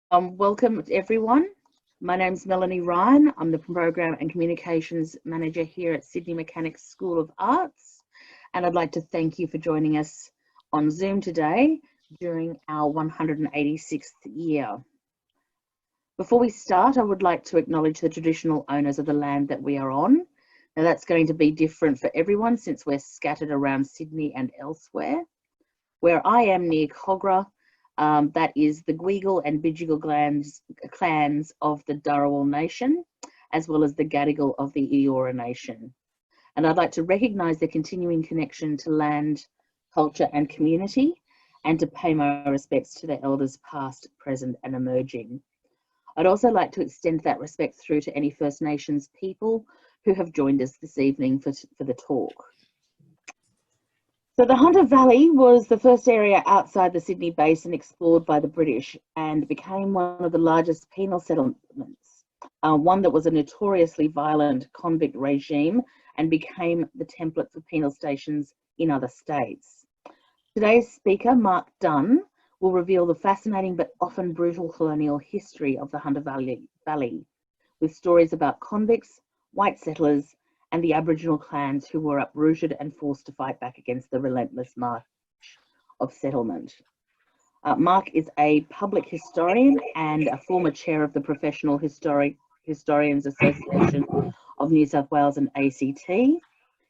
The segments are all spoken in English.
Welcome everyone. My name's Melanie Ryan. I'm the Program and Communications Manager here at Sydney Mechanics School of Arts, and I'd like to thank you for joining us on Zoom today during our 186th year. Before we start, I would like to acknowledge the traditional owners of the land that we are on. Now that's going to be different for everyone since we're scattered around Sydney and elsewhere. Where I am near Cogra, that is the Gweagal and Bidjigal clans of the Dharawal Nation, as well as the Gadigal of the Eora Nation. And I'd like to recognise their continuing connection to land, culture and community, and to pay my respects to their elders past, present and emerging. I'd also like to extend that respect through to any First Nations people who have joined us this evening for the talk. So the Hunter Valley was the first area outside the Sydney Basin explored by the British and became one of the largest penal settlements, one that was a notoriously violent convict regime and became the template for penal stations in other states. Today's speaker, Mark Dunn, will reveal the fascinating but often brutal colonial history of the Hunter Valley, with stories about convicts, white settlers, and the Aboriginal clans who were uprooted and forced to fight back against the relentless march of settlement. Mark is a public historian and a former chair of the Professional Historians Association of New South Wales and ACT.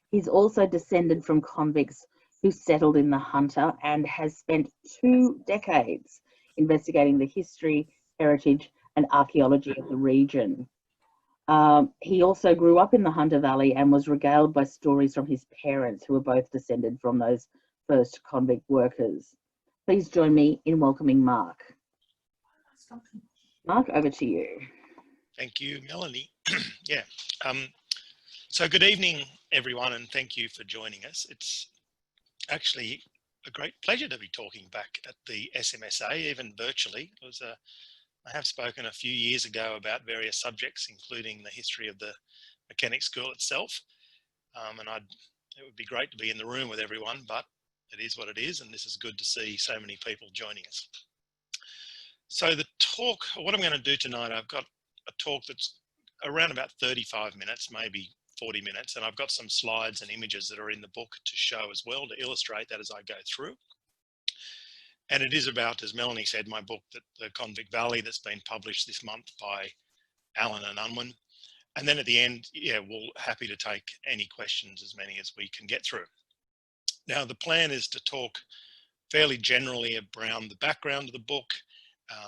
He's also descended from convicts who settled in the Hunter and has spent 2 decades investigating the history, heritage and archaeology of the region. He also grew up in the Hunter Valley and was regaled by stories from his parents, who were both descended from those first convict workers. Please join me in welcoming Mark. Mark, over to you. Thank you, Melanie. So good evening, everyone, and thank you for joining us. It's actually a great pleasure to be talking back at the SMSA, even virtually. I have spoken a few years ago about various subjects, including the history of the mechanic school itself. It would be great to be in the room with everyone, but it is what it is, and this is good to see so many people joining us. So the talk, what I'm going to do tonight, I've got a talk that's around about 35 minutes, maybe 40 minutes, and I've got some slides and images that are in the book to show as well, to illustrate that as I go through. And it is about, as Melanie said, my book, The Convict Valley, that's been published this month by Alan and Unwin. And then at the end, we're happy to take any questions, as many as we can get through. Now, the plan is to talk fairly generally around the background of the book,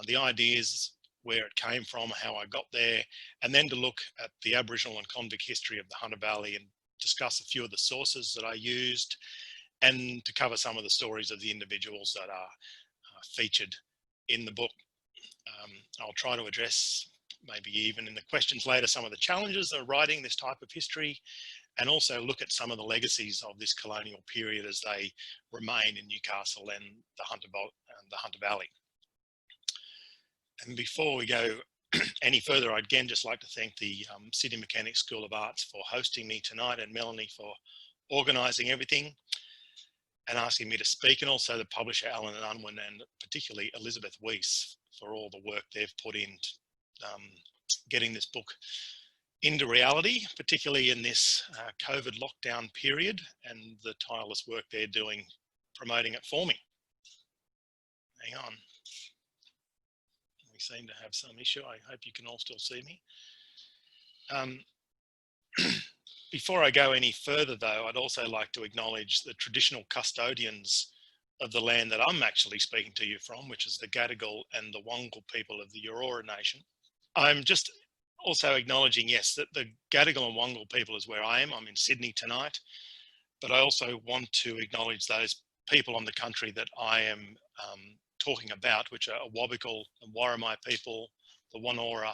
the ideas, where it came from, how I got there, and then to look at the Aboriginal and convict history of the Hunter Valley and discuss a few of the sources that I used, and to cover some of the stories of the individuals that are featured in the book. I'll try to address, maybe even in the questions later, some of the challenges of writing this type of history, and also look at some of the legacies of this colonial period as they remain in Newcastle and the Hunter Valley. And before we go any further, I'd again just like to thank the Sydney Mechanics School of Arts for hosting me tonight, and Melanie for organising everything and asking me to speak, and also the publisher Alan and Unwin, and particularly Elizabeth Weiss for all the work they've put in getting this book into reality, particularly in this COVID lockdown period, and the tireless work they're doing promoting it for me. Hang on. We seem to have some issue. I hope you can all still see me. Before I go any further, though, I'd also like to acknowledge the traditional custodians of the land that I'm actually speaking to you from, which is the Gadigal and the Wangal people of the Eora Nation. I'm just also acknowledging, yes, that the Gadigal and Wangal people is where I am. I'm in Sydney tonight, but I also want to acknowledge those people on the country that I am talking about, which are Awabakal and Warramai people, the Wanora,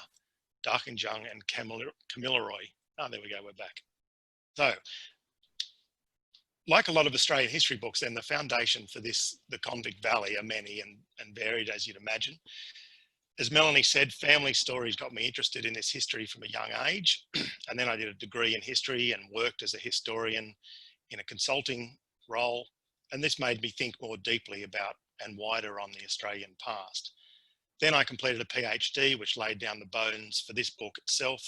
Darkinjung and Kamilaroi. Oh, there we go, we're back. So, like a lot of Australian history books, then the foundation for this, the Convict Valley, are many and varied, as you'd imagine. As Melanie said, family stories got me interested in this history from a young age. And then I did a degree in history and worked as a historian in a consulting role. And this made me think more deeply about and wider on the Australian past. Then I completed a PhD, which laid down the bones for this book itself.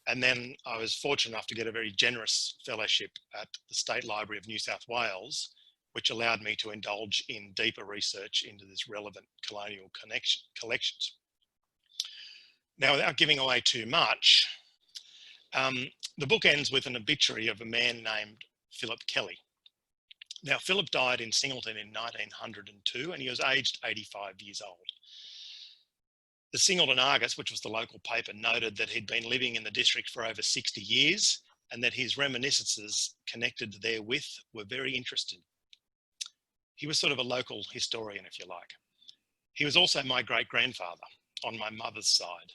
And then I was fortunate enough to get a very generous fellowship at the State Library of New South Wales, which allowed me to indulge in deeper research into this relevant colonial collections. Now, without giving away too much, the book ends with an obituary of a man named Philip Kelly. Now, Philip died in Singleton in 1902, and he was aged 85 years old. The Singleton Argus, which was the local paper, noted that he'd been living in the district for over 60 years and that his reminiscences connected therewith were very interesting. He was sort of a local historian, if you like. He was also my great-grandfather on my mother's side.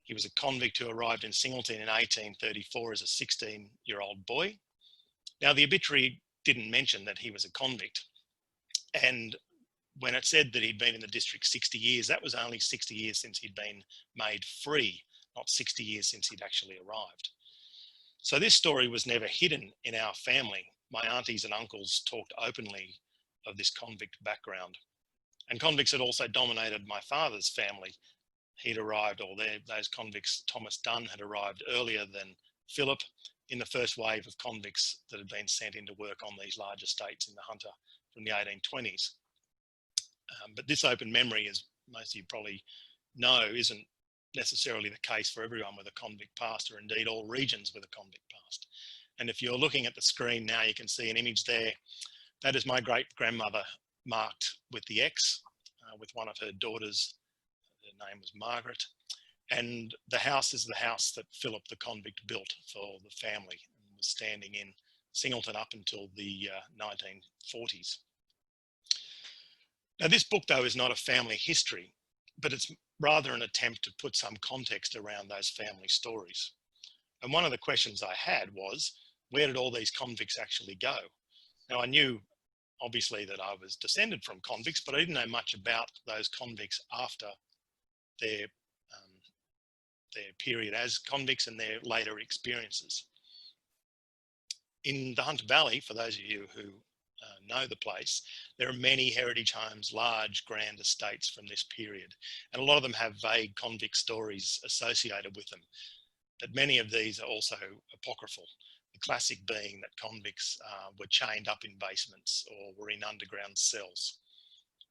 He was a convict who arrived in Singleton in 1834 as a 16-year-old boy. Now, the obituary didn't mention that he was a convict, and when it said that he'd been in the district 60 years, that was only 60 years since he'd been made free, not 60 years since he'd actually arrived. So this story was never hidden in our family. My aunties and uncles talked openly of this convict background. And convicts had also dominated my father's family. He'd arrived, or those convicts, Thomas Dunn, had arrived earlier than Philip in the first wave of convicts that had been sent into work on these large estates in the Hunter from the 1820s. But this open memory, as most of you probably know, isn't necessarily the case for everyone with a convict past, or indeed all regions with a convict past. And if you're looking at the screen now, you can see an image there. That is my great-grandmother marked with the X, with one of her daughters. Her name was Margaret. And the house is the house that Philip the convict built for the family and was standing in Singleton up until the 1940s. Now, this book, though, is not a family history, but it's rather an attempt to put some context around those family stories. And one of the questions I had was, where did all these convicts actually go? Now, I knew, obviously, that I was descended from convicts, but I didn't know much about those convicts after their period as convicts and their later experiences. In the Hunter Valley, for those of you who know the place, there are many heritage homes, large grand estates from this period, and a lot of them have vague convict stories associated with them, but many of these are also apocryphal, the classic being that convicts were chained up in basements or were in underground cells.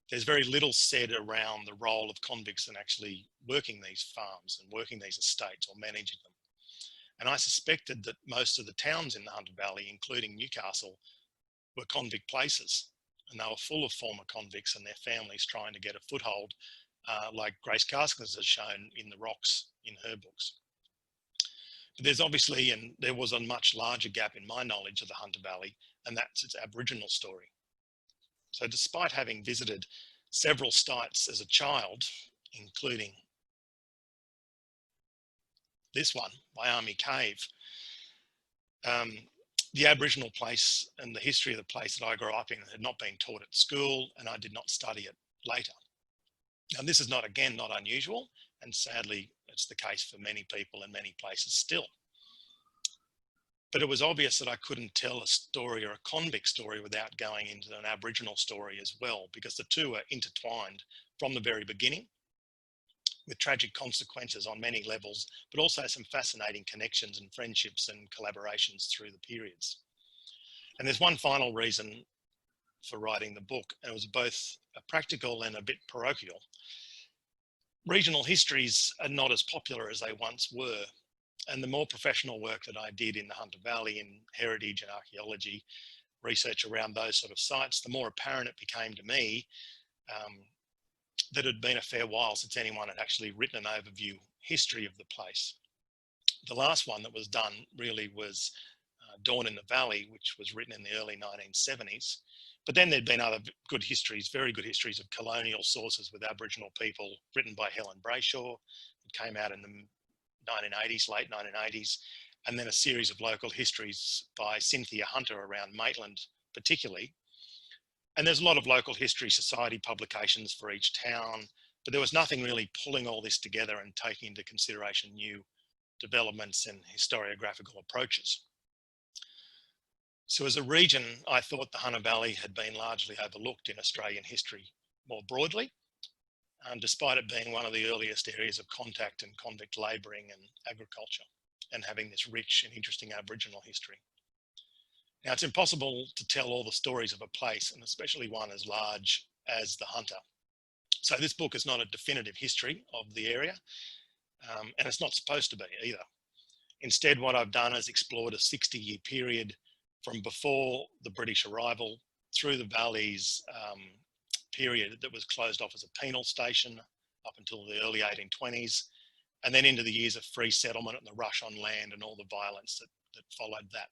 There's very little said around the role of convicts in actually working these farms and working these estates or managing them. And I suspected that most of the towns in the Hunter Valley, including Newcastle, were convict places, and they were full of former convicts and their families trying to get a foothold, like Grace Carskins has shown in The Rocks in her books. But there's obviously, and there was a much larger gap in my knowledge of the Hunter Valley, and that's its Aboriginal story. So despite having visited several sites as a child, including this one, Wyoming Cave, the Aboriginal place and the history of the place that I grew up in had not been taught at school, and I did not study it later. Now, this is not, again, not unusual, and sadly, it's the case for many people in many places still. But it was obvious that I couldn't tell a story or a convict story without going into an Aboriginal story as well, because the two are intertwined from the very beginning, with tragic consequences on many levels, but also some fascinating connections and friendships and collaborations through the periods. And there's one final reason for writing the book, and it was both a practical and a bit parochial. Regional histories are not as popular as they once were, and the more professional work that I did in the Hunter Valley in heritage and archaeology, research around those sort of sites, the more apparent it became to me that it had been a fair while since anyone had actually written an overview history of the place. The last one that was done really was Dawn in the Valley, which was written in the early 1970s. But then there'd been other good histories, very good histories of colonial sources with Aboriginal people, written by Helen Brayshaw. It came out in the 1980s, late 1980s, and then a series of local histories by Cynthia Hunter around Maitland particularly. And there's a lot of local history society publications for each town, but there was nothing really pulling all this together and taking into consideration new developments and historiographical approaches. So as a region, I thought the Hunter Valley had been largely overlooked in Australian history more broadly. despite it being one of the earliest areas of contact and convict labouring and agriculture, and having this rich and interesting Aboriginal history. Now, it's impossible to tell all the stories of a place, and especially one as large as the Hunter. So this book is not a definitive history of the area, and it's not supposed to be either. Instead, what I've done is explored a 60-year period from before the British arrival through the Valley's period that was closed off as a penal station up until the early 1820s, and then into the years of free settlement and the rush on land and all the violence that followed that.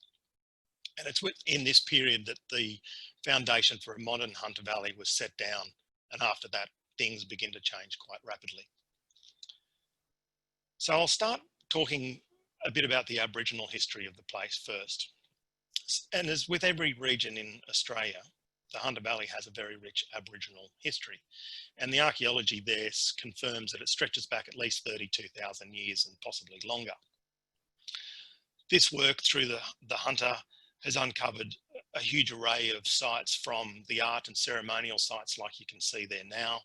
And it's in this period that the foundation for a modern Hunter Valley was set down, and after that, things begin to change quite rapidly. So I'll start talking a bit about the Aboriginal history of the place first. And as with every region in Australia, the Hunter Valley has a very rich Aboriginal history. And the archaeology there confirms that it stretches back at least 32,000 years and possibly longer. This work through the Hunter has uncovered a huge array of sites, from the art and ceremonial sites like you can see there now,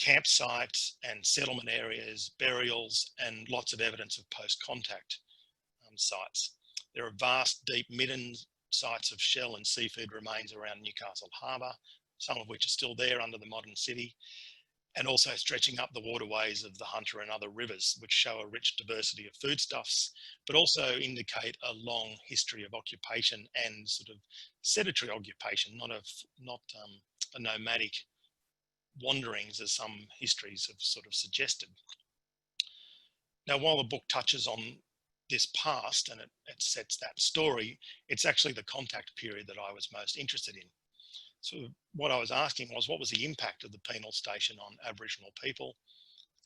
campsites and settlement areas, burials, and lots of evidence of post-contact sites. There are vast, deep midden sites of shell and seafood remains around Newcastle Harbour, some of which are still there under the modern city, and also stretching up the waterways of the Hunter and other rivers, which show a rich diversity of foodstuffs, but also indicate a long history of occupation and sort of sedentary occupation, not a nomadic wanderings as some histories have sort of suggested. Now, while the book touches on this past and it sets that story, it's actually the contact period that I was most interested in. So what I was asking was, what was the impact of the penal station on Aboriginal people?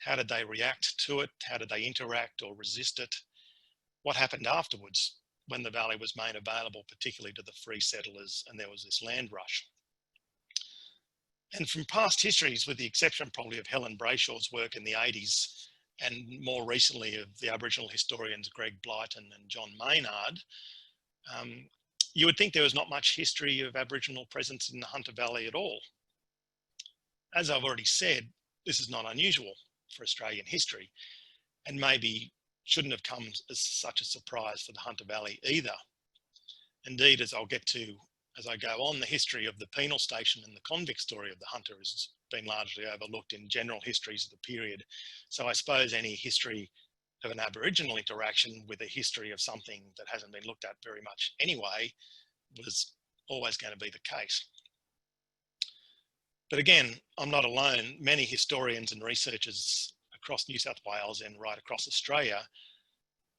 How did they react to it? How did they interact or resist it? What happened afterwards when the valley was made available, particularly to the free settlers, and there was this land rush? And from past histories, with the exception probably of Helen Brayshaw's work in the 80s, and more recently of the Aboriginal historians Greg Blyton and John Maynard, you would think there was not much history of Aboriginal presence in the Hunter Valley at all. As I've already said, this is not unusual for Australian history, and maybe shouldn't have come as such a surprise for the Hunter Valley either. Indeed, as I'll get to as I go on, the history of the penal station and the convict story of the Hunter has been largely overlooked in general histories of the period. So I suppose any history of an Aboriginal interaction with a history of something that hasn't been looked at very much anyway was always going to be the case. But again, I'm not alone. Many historians and researchers across New South Wales and right across Australia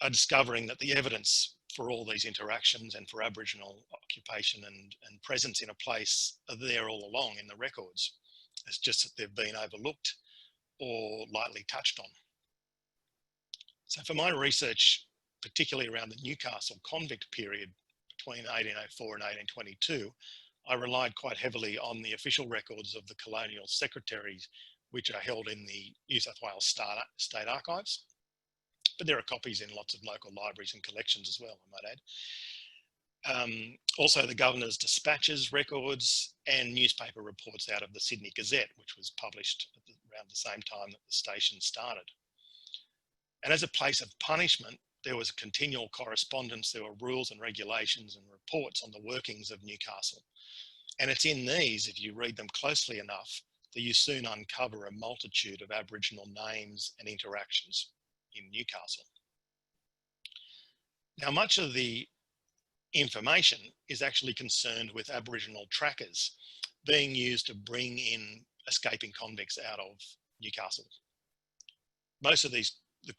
are discovering that the evidence for all these interactions and for Aboriginal occupation and presence in a place are there all along in the records. It's just that they've been overlooked or lightly touched on. So for my research, particularly around the Newcastle convict period between 1804 and 1822, I relied quite heavily on the official records of the colonial secretaries, which are held in the New South Wales State Archives. But there are copies in lots of local libraries and collections as well, I might add. Also the Governor's Dispatches records and newspaper reports out of the Sydney Gazette, which was published around the same time that the station started. And as a place of punishment, there was a continual correspondence. There were rules and regulations and reports on the workings of Newcastle. And it's in these, if you read them closely enough, that you soon uncover a multitude of Aboriginal names and interactions in Newcastle. Now, much of the information is actually concerned with Aboriginal trackers being used to bring in escaping convicts out of Newcastle. Most of the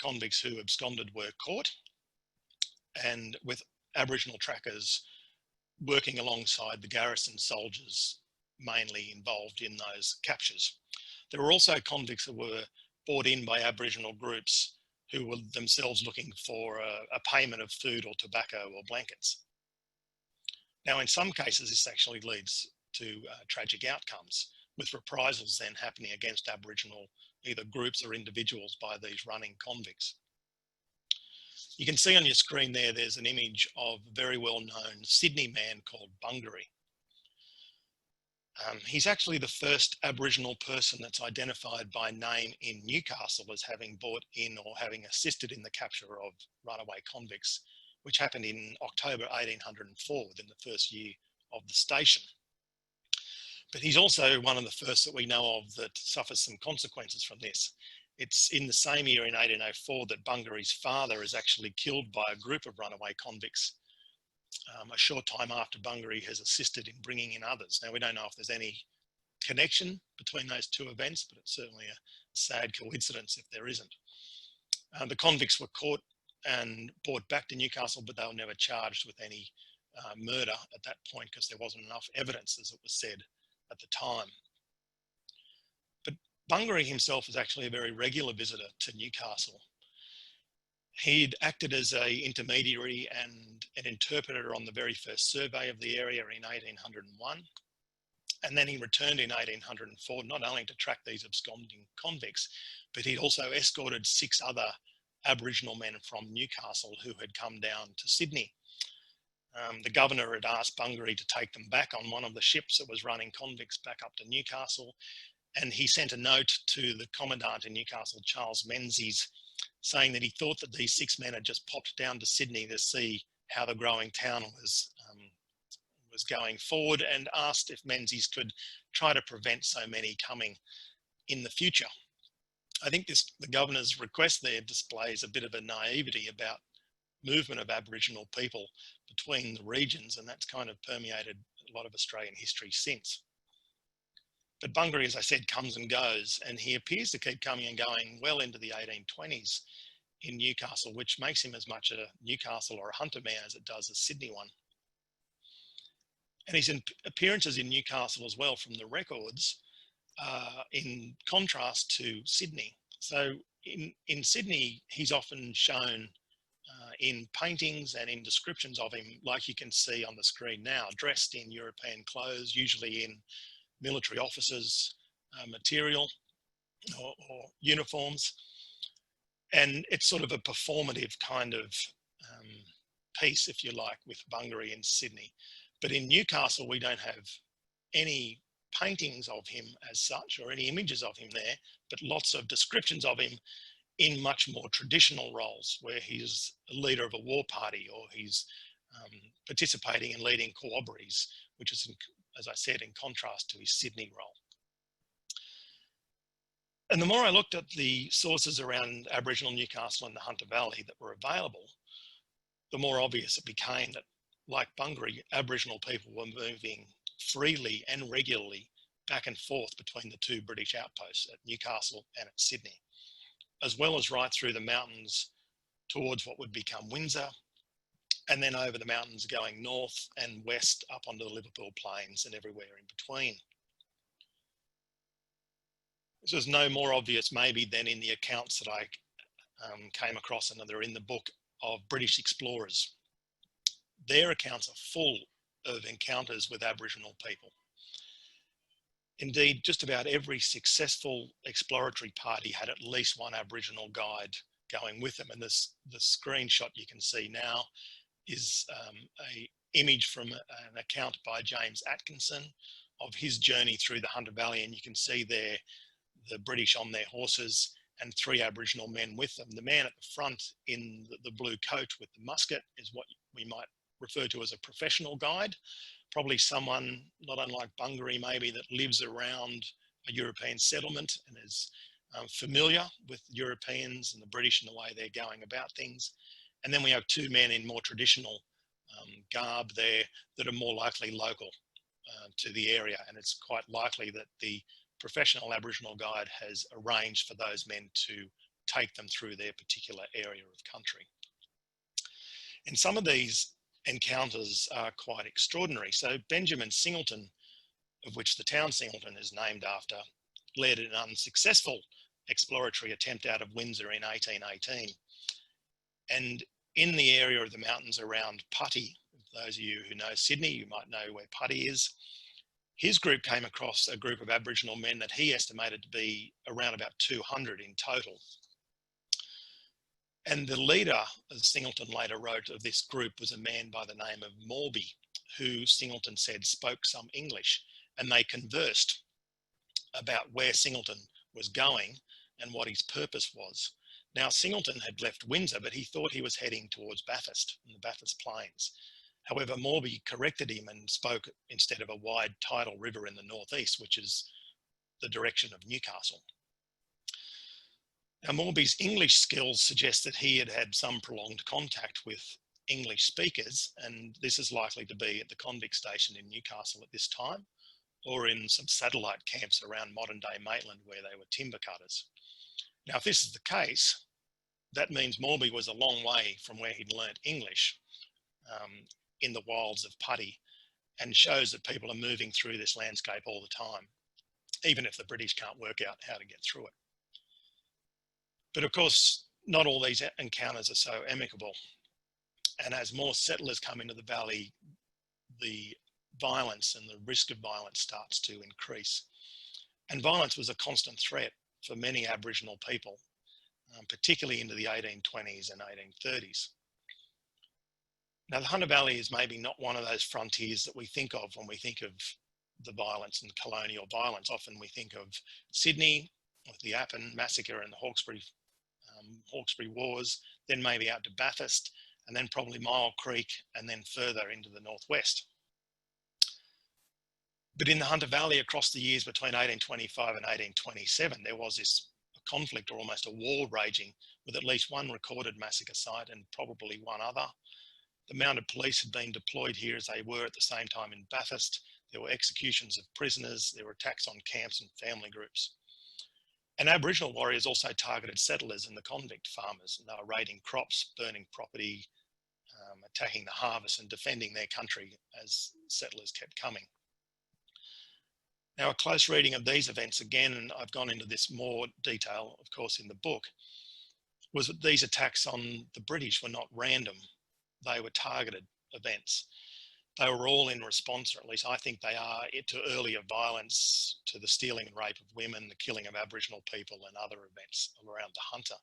convicts who absconded were caught, and with Aboriginal trackers working alongside the garrison soldiers mainly involved in those captures. There were also convicts that were brought in by Aboriginal groups who were themselves looking for a payment of food or tobacco or blankets. Now, in some cases, this actually leads to tragic outcomes, with reprisals then happening against Aboriginal either groups or individuals by these running convicts. You can see on your screen there, there's an image of a very well-known Sydney man called Bungaree. He's actually the first Aboriginal person that's identified by name in Newcastle as having brought in or having assisted in the capture of runaway convicts, which happened in October 1804, within the first year of the station. But he's also one of the first that we know of that suffers some consequences from this. It's in the same year, in 1804, that Bungaree's father is actually killed by a group of runaway convicts a short time after Bungaree has assisted in bringing in others. Now, we don't know if there's any connection between those two events, but it's certainly a sad coincidence if there isn't. The convicts were caught and brought back to Newcastle, but they were never charged with any murder at that point because there wasn't enough evidence, as it was said at the time. But Bungaree himself was actually a very regular visitor to Newcastle. He'd acted as an intermediary and an interpreter on the very first survey of the area in 1801. And then he returned in 1804, not only to track these absconding convicts, but he'd also escorted 6 other Aboriginal men from Newcastle who had come down to Sydney. The governor had asked Bungaree to take them back on one of the ships that was running convicts back up to Newcastle. And he sent a note to the commandant in Newcastle, Charles Menzies, saying that he thought that these 6 men had just popped down to Sydney to see how the growing town was going forward, and asked if Menzies could try to prevent so many coming in the future. I think the governor's request there displays a bit of a naivety about movement of Aboriginal people between the regions, and that's kind of permeated a lot of Australian history since. But Bungaree, as I said, comes and goes, and he appears to keep coming and going well into the 1820s in Newcastle, which makes him as much a Newcastle or a Hunter man as it does a Sydney one. And his appearances in Newcastle as well, from the records, in contrast to Sydney. So in Sydney, he's often shown in paintings and in descriptions of him, like you can see on the screen now, dressed in European clothes, usually in military officers' material or uniforms. And it's sort of a performative kind of piece, if you like, with Bungaree in Sydney. But in Newcastle, we don't have any paintings of him as such, or any images of him there, but lots of descriptions of him in much more traditional roles, where he's a leader of a war party, or he's participating in leading corroborees, which is, as I said, in contrast to his Sydney role. And the more I looked at the sources around Aboriginal Newcastle and the Hunter Valley that were available, the more obvious it became that, like Bungaree, Aboriginal people were moving freely and regularly back and forth between the 2 British outposts at Newcastle and at Sydney, as well as right through the mountains towards what would become Windsor, and then over the mountains going north and west up onto the Liverpool Plains and everywhere in between. This was no more obvious maybe than in the accounts that I came across, and they're in the book, of British explorers. Their accounts are full of encounters with Aboriginal people. Indeed, just about every successful exploratory party had at least one Aboriginal guide going with them. And the screenshot you can see now is an image from an account by James Atkinson of his journey through the Hunter Valley. And you can see there the British on their horses and 3 Aboriginal men with them. The man at the front in the blue coat with the musket is what we might refer to as a professional guide, probably someone not unlike Bungaree maybe, that lives around a European settlement and is familiar with Europeans and the British and the way they're going about things. And then we have 2 men in more traditional garb there that are more likely local to the area, and it's quite likely that the professional Aboriginal guide has arranged for those men to take them through their particular area of country. And some of these encounters are quite extraordinary. So Benjamin Singleton, of which the town Singleton is named after, led an unsuccessful exploratory attempt out of Windsor in 1818. And in the area of the mountains around Putty, those of you who know Sydney, you might know where Putty is, his group came across a group of Aboriginal men that he estimated to be around about 200 in total. And the leader, as Singleton later wrote, of this group was a man by the name of Morby, who Singleton said spoke some English. and they conversed about where Singleton was going and what his purpose was. Now, Singleton had left Windsor, but he thought he was heading towards Bathurst and the Bathurst Plains. However, Morby corrected him and spoke instead of a wide tidal river in the northeast, which is the direction of Newcastle. Now, Morby's English skills suggest that he had had some prolonged contact with English speakers, and this is likely to be at the Convict station in Newcastle at this time, or in some satellite camps around modern-day Maitland where they were timber cutters. Now, if this is the case, that means Morby was a long way from where he'd learnt English in the wilds of Putty, and shows that people are moving through this landscape all the time, even if the British can't work out how to get through it. But of course, not all these encounters are so amicable. And as more settlers come into the valley, the violence and the risk of violence starts to increase. And violence was a constant threat for many Aboriginal people, particularly into the 1820s and 1830s. Now, the Hunter Valley is maybe not one of those frontiers that we think of when we think of the violence and colonial violence. Often we think of Sydney with the Appin massacre and the Hawkesbury Wars, then maybe out to Bathurst, and then probably Mile Creek, and then further into the northwest. But in the Hunter Valley across the years between 1825 and 1827, there was this conflict, or almost a war, raging, with at least one recorded massacre site and probably one other. The mounted police had been deployed here as they were at the same time in Bathurst. There were executions of prisoners, there were attacks on camps and family groups. And Aboriginal warriors also targeted settlers and the convict farmers, and they were raiding crops, burning property, attacking the harvest and defending their country as settlers kept coming. Now, a close reading of these events, again, and I've gone into this more detail, of course, in the book, was that these attacks on the British were not random. They were targeted events. They were all in response, or at least I think they are, to earlier violence, to the stealing and rape of women, the killing of Aboriginal people and other events around the Hunter.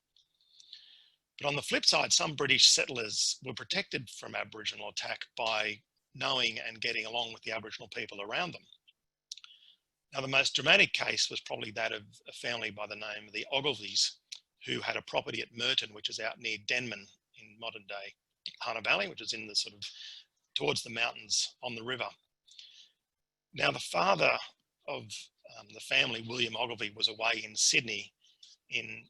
But on the flip side, some British settlers were protected from Aboriginal attack by knowing and getting along with the Aboriginal people around them. Now, the most dramatic case was probably that of a family by the name of the Ogilvies, who had a property at Merton, which is out near Denman in modern day Hunter Valley, which is in the sort of towards the mountains on the river. Now, the father of the family, William Ogilvie, was away in Sydney in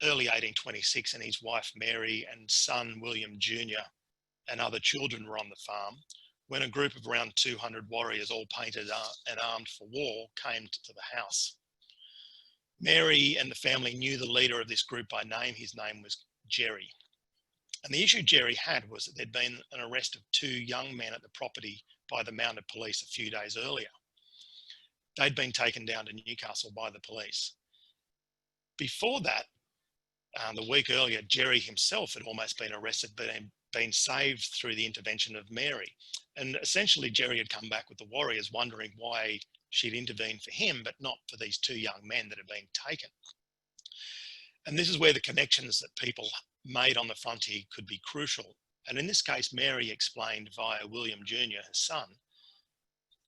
early 1826, and his wife Mary and son William Jr. and other children were on the farm when a group of around 200 warriors, all painted and armed for war, came to the house. Mary and the family knew the leader of this group by name. His name was Jerry. And the issue Jerry had was that there'd been an arrest of 2 young men at the property by the mounted police a few days earlier. They'd been taken down to Newcastle by the police. Before that, the week earlier, Jerry himself had almost been arrested, but had been saved through the intervention of Mary. And essentially, Jerry had come back with the warriors wondering why she'd intervened for him, but not for these 2 young men that had been taken. And this is where the connections that people made on the frontier could be crucial. And in this case, Mary explained via William Jr., her son,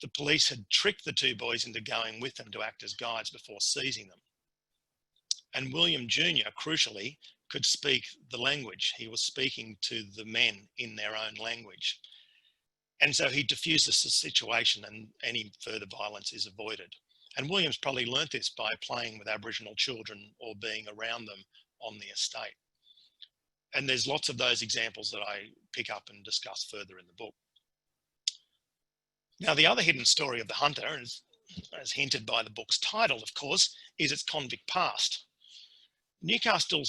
the police had tricked the 2 boys into going with them to act as guides before seizing them. And William Jr., crucially, could speak the language. He was speaking to the men in their own language. And so he diffuses the situation and any further violence is avoided. And Williams probably learnt this by playing with Aboriginal children or being around them on the estate. And there's lots of those examples that I pick up and discuss further in the book. Now, the other hidden story of the Hunter, as hinted by the book's title, of course, is its convict past. Newcastle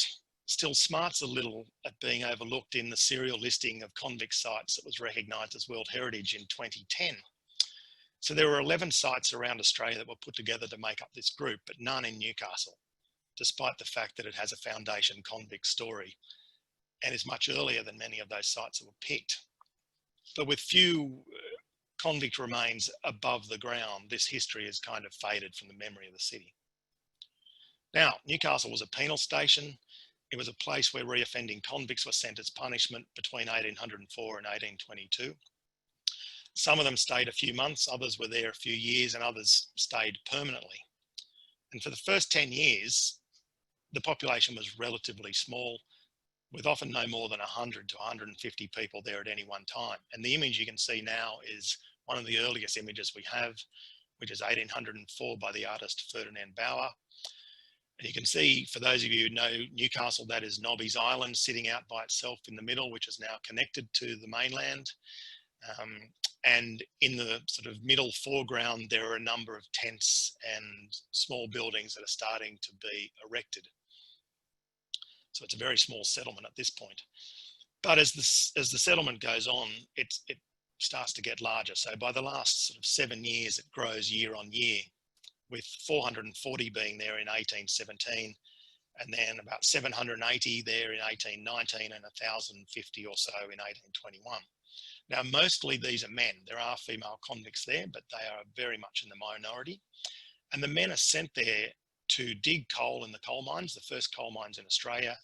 still smarts a little at being overlooked in the serial listing of convict sites that was recognised as World Heritage in 2010. So there were 11 sites around Australia that were put together to make up this group, but none in Newcastle, despite the fact that it has a foundation convict story and is much earlier than many of those sites that were picked. But with few convict remains above the ground, this history has kind of faded from the memory of the city. Now, Newcastle was a penal station. It was a place where reoffending convicts were sent as punishment between 1804 and 1822. Some of them stayed a few months, others were there a few years, and others stayed permanently. And for the first 10 years, the population was relatively small, with often no more than 100 to 150 people there at any one time. And the image you can see now is one of the earliest images we have, which is 1804 by the artist Ferdinand Bauer. And you can see, for those of you who know Newcastle, that is Nobby's Island sitting out by itself in the middle, which is now connected to the mainland. And in the sort of middle foreground, there are a number of tents and small buildings that are starting to be erected. So it's a very small settlement at this point. But as the settlement goes on, it starts to get larger. So by the last sort of 7 years, it grows year on year, with 440 being there in 1817, and then about 780 there in 1819, and 1,050 or so in 1821. Now, mostly these are men. There are female convicts there, but they are very much in the minority. And the men are sent there to dig coal in the coal mines, the first coal mines in Australia,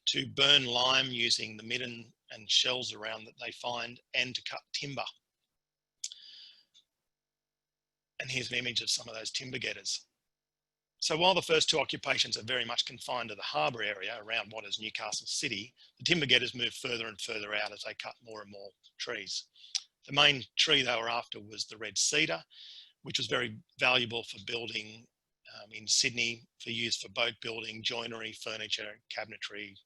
to burn lime using the midden and shells around that they find, and to cut timber. And here's an image of some of those timber getters. So while the first two occupations are very much confined to the harbour area around what is Newcastle City, the timber getters move further and further out as they cut more and more trees. The main tree they were after was the red cedar, which was very valuable for building in Sydney, for use for boat building, joinery, furniture, cabinetry, and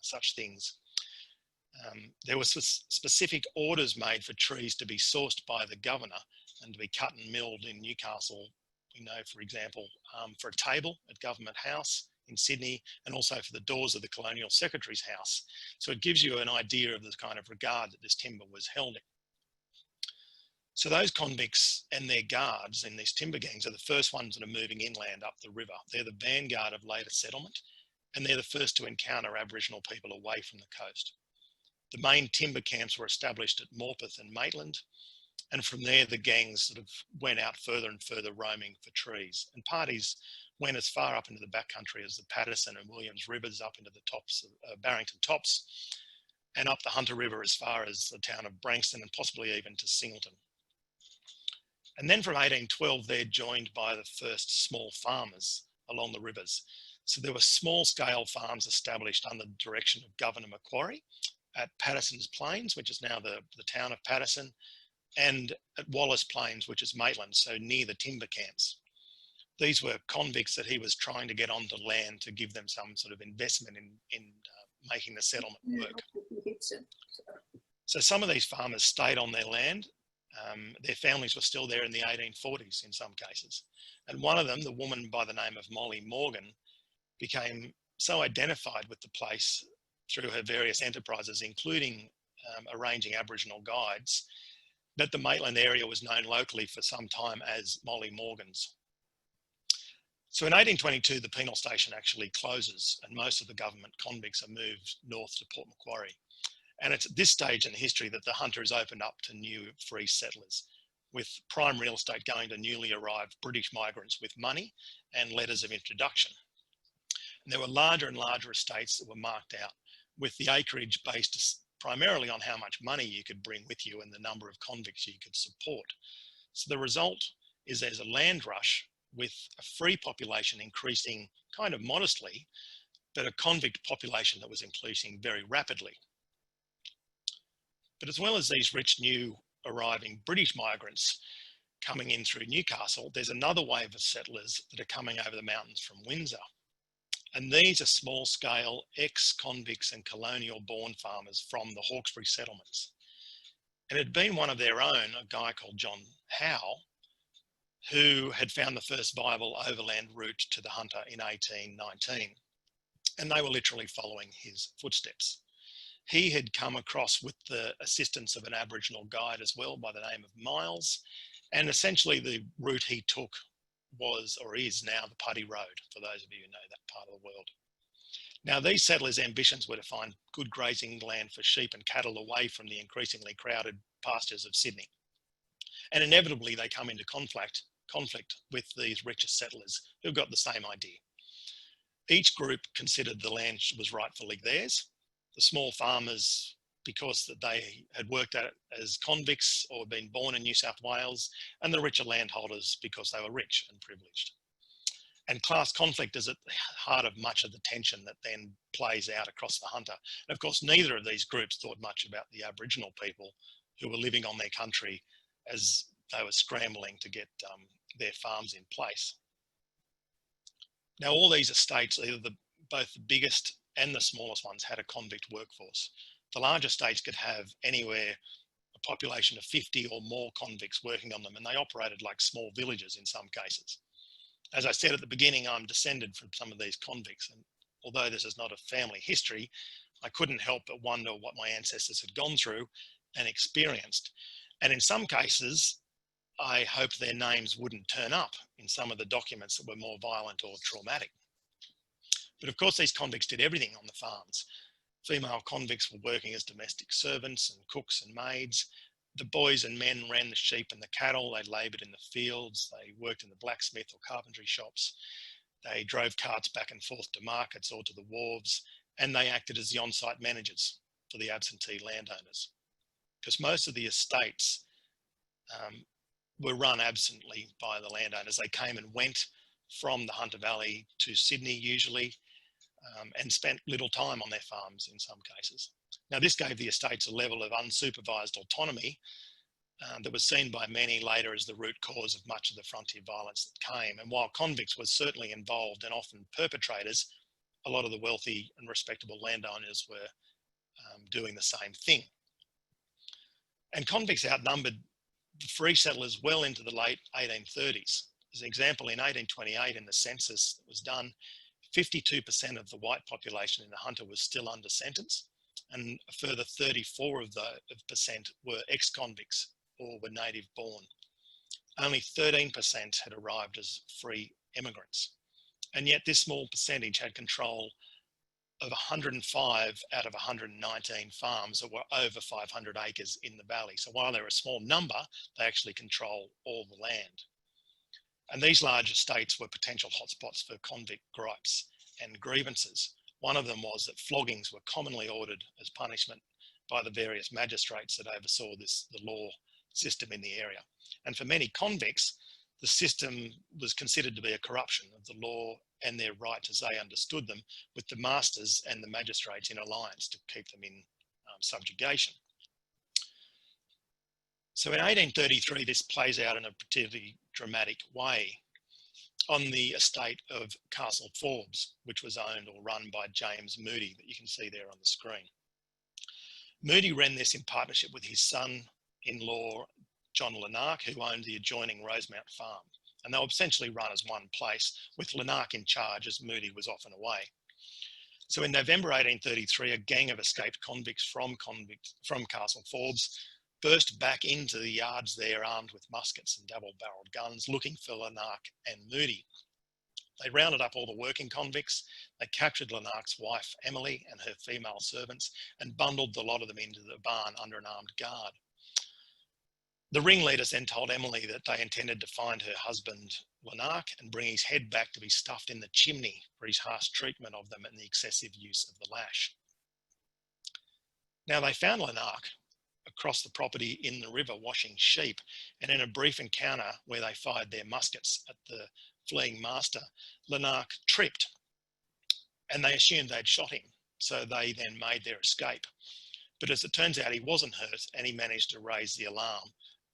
such things. There were specific orders made for trees to be sourced by the governor and to be cut and milled in Newcastle. We know, for example, for a table at Government House in Sydney, and also for the doors of the Colonial Secretary's house. So it gives you an idea of the kind of regard that this timber was held in. So those convicts and their guards in these timber gangs are the first ones that are moving inland up the river. They're the vanguard of later settlement, and they're the first to encounter Aboriginal people away from the coast. The main timber camps were established at Morpeth and Maitland, and from there the gangs sort of went out further and further roaming for trees. And parties went as far up into the backcountry as the Patterson and Williams rivers, up into the tops of Barrington Tops, and up the Hunter River as far as the town of Branxton, and possibly even to Singleton. And then from 1812, they're joined by the first small farmers along the rivers. So there were small-scale farms established under the direction of Governor Macquarie at Patterson's Plains, which is now the town of Patterson, and at Wallace Plains, which is Maitland, so near the timber camps. These were convicts that he was trying to get onto land to give them some sort of investment in making the settlement work. So some of these farmers stayed on their land. Their families were still there in the 1840s in some cases. And one of them, the woman by the name of Molly Morgan, became so identified with the place through her various enterprises, including arranging Aboriginal guides, that the Maitland area was known locally for some time as Molly Morgan's. So in 1822, the penal station actually closes, and most of the government convicts are moved north to Port Macquarie. And it's at this stage in history that the Hunter is opened up to new free settlers, with prime real estate going to newly arrived British migrants with money and letters of introduction. And there were larger and larger estates that were marked out, with the acreage based primarily on how much money you could bring with you and the number of convicts you could support. So the result is there's a land rush, with a free population increasing kind of modestly, but a convict population that was increasing very rapidly. But as well as these rich new arriving British migrants coming in through Newcastle, there's another wave of settlers that are coming over the mountains from Windsor. And these are small-scale ex-convicts and colonial-born farmers from the Hawkesbury settlements. And it had been one of their own, a guy called John Howe, who had found the first viable overland route to the Hunter in 1819. And they were literally following his footsteps. He had come across with the assistance of an Aboriginal guide as well by the name of Miles. And essentially the route he took was, or is now, the Putty Road, for those of you who know that part of the world. Now, these settlers' ambitions were to find good grazing land for sheep and cattle away from the increasingly crowded pastures of Sydney. And inevitably, they come into conflict with these richer settlers who've got the same idea. Each group considered the land was rightfully theirs. The small farmers because that they had worked at it as convicts or been born in New South Wales, and the richer landholders because they were rich and privileged. And class conflict is at the heart of much of the tension that then plays out across the Hunter. And of course, neither of these groups thought much about the Aboriginal people who were living on their country as they were scrambling to get their farms in place. Now, all these estates, both the biggest and the smallest ones, had a convict workforce. The larger estates could have anywhere a population of 50 or more convicts working on them, and they operated like small villages in some cases. As I said at the beginning, I'm descended from some of these convicts, and although this is not a family history, I couldn't help but wonder what my ancestors had gone through and experienced. And in some cases, I hoped their names wouldn't turn up in some of the documents that were more violent or traumatic. But of course, these convicts did everything on the farms. Female convicts were working as domestic servants and cooks and maids. The boys and men ran the sheep and the cattle. They laboured in the fields. They worked in the blacksmith or carpentry shops. They drove carts back and forth to markets or to the wharves, and they acted as the on-site managers for the absentee landowners. Because most of the estates were run absently by the landowners. They came and went from the Hunter Valley to Sydney usually, and spent little time on their farms in some cases. Now, this gave the estates a level of unsupervised autonomy that was seen by many later as the root cause of much of the frontier violence that came. And while convicts were certainly involved and often perpetrators, a lot of the wealthy and respectable landowners were doing the same thing. And convicts outnumbered the free settlers well into the late 1830s. As an example, in 1828, in the census that was done, 52% of the white population in the Hunter was still under sentence, and a further 34% were ex-convicts or were native born. Only 13% had arrived as free immigrants. And yet this small percentage had control of 105 out of 119 farms that were over 500 acres in the valley. So while they're a small number, they actually control all the land. And these large estates were potential hotspots for convict gripes and grievances. One of them was that floggings were commonly ordered as punishment by the various magistrates that oversaw the law system in the area. And for many convicts, the system was considered to be a corruption of the law and their rights as they understood them, with the masters and the magistrates in alliance to keep them in subjugation. So in 1833, this plays out in a particularly dramatic way on the estate of Castle Forbes, which was owned or run by James Moody, that you can see there on the screen. Moody ran this in partnership with his son-in-law, John Lanark, who owned the adjoining Rosemount farm. And they were essentially run as one place, with Lanark in charge as Moody was often away. So in November 1833, a gang of escaped convicts from Castle Forbes burst back into the yards there armed with muskets and double-barrelled guns, looking for Lanark and Moody. They rounded up all the working convicts. They captured Lanark's wife, Emily, and her female servants, and bundled the lot of them into the barn under an armed guard. The ringleaders then told Emily that they intended to find her husband, Lanark, and bring his head back to be stuffed in the chimney for his harsh treatment of them and the excessive use of the lash. Now, they found Lanark across the property in the river washing sheep, and in a brief encounter where they fired their muskets at the fleeing master, Lanark tripped, and they assumed they'd shot him, so they then made their escape. But as it turns out, he wasn't hurt, and he managed to raise the alarm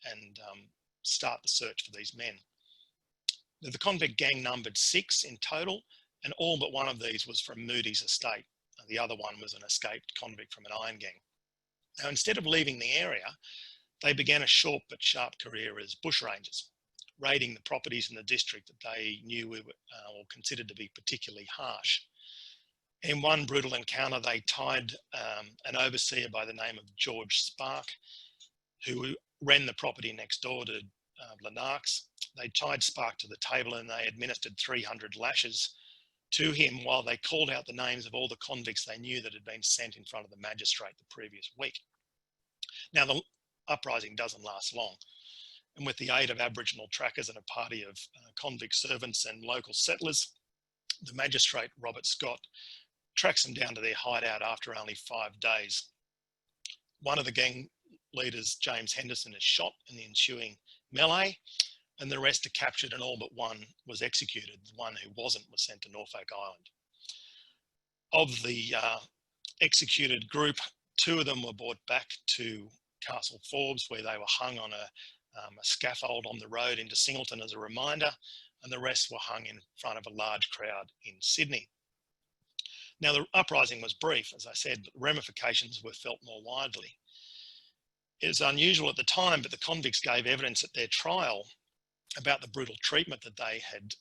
and start the search for these men. Now, the convict gang numbered 6 in total, and all but one of these was from Moody's estate. The other one was an escaped convict from an iron gang. Now, instead of leaving the area, they began a short but sharp career as bushrangers, raiding the properties in the district that they knew were or considered to be particularly harsh. In one brutal encounter, they tied an overseer by the name of George Spark, who ran the property next door to Lanark's. They tied Spark to the table and they administered 300 lashes to him while they called out the names of all the convicts they knew that had been sent in front of the magistrate the previous week. Now, the uprising doesn't last long, and with the aid of Aboriginal trackers and a party of convict servants and local settlers, the magistrate, Robert Scott, tracks them down to their hideout after only 5 days. One of the gang leaders, James Henderson, is shot in the ensuing melee, and the rest are captured and all but one was executed. The one who wasn't was sent to Norfolk Island. Of the executed group, 2 of them were brought back to Castle Forbes, where they were hung on a scaffold on the road into Singleton as a reminder, and the rest were hung in front of a large crowd in Sydney. Now, the uprising was brief, as I said, but the ramifications were felt more widely. It was unusual at the time, but the convicts gave evidence at their trial about the brutal treatment that they had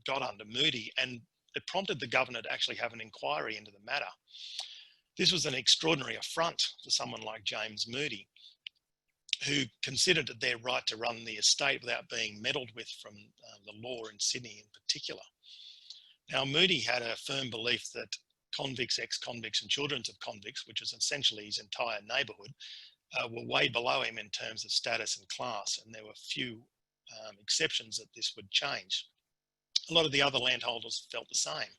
got under Moody, and it prompted the governor to actually have an inquiry into the matter. This was an extraordinary affront to someone like James Moody, who considered it their right to run the estate without being meddled with from the law in Sydney in particular. Now, Moody had a firm belief that convicts, ex-convicts and children of convicts, which is essentially his entire neighbourhood, were way below him in terms of status and class, and there were few exceptions that this would change. A lot of the other landholders felt the same.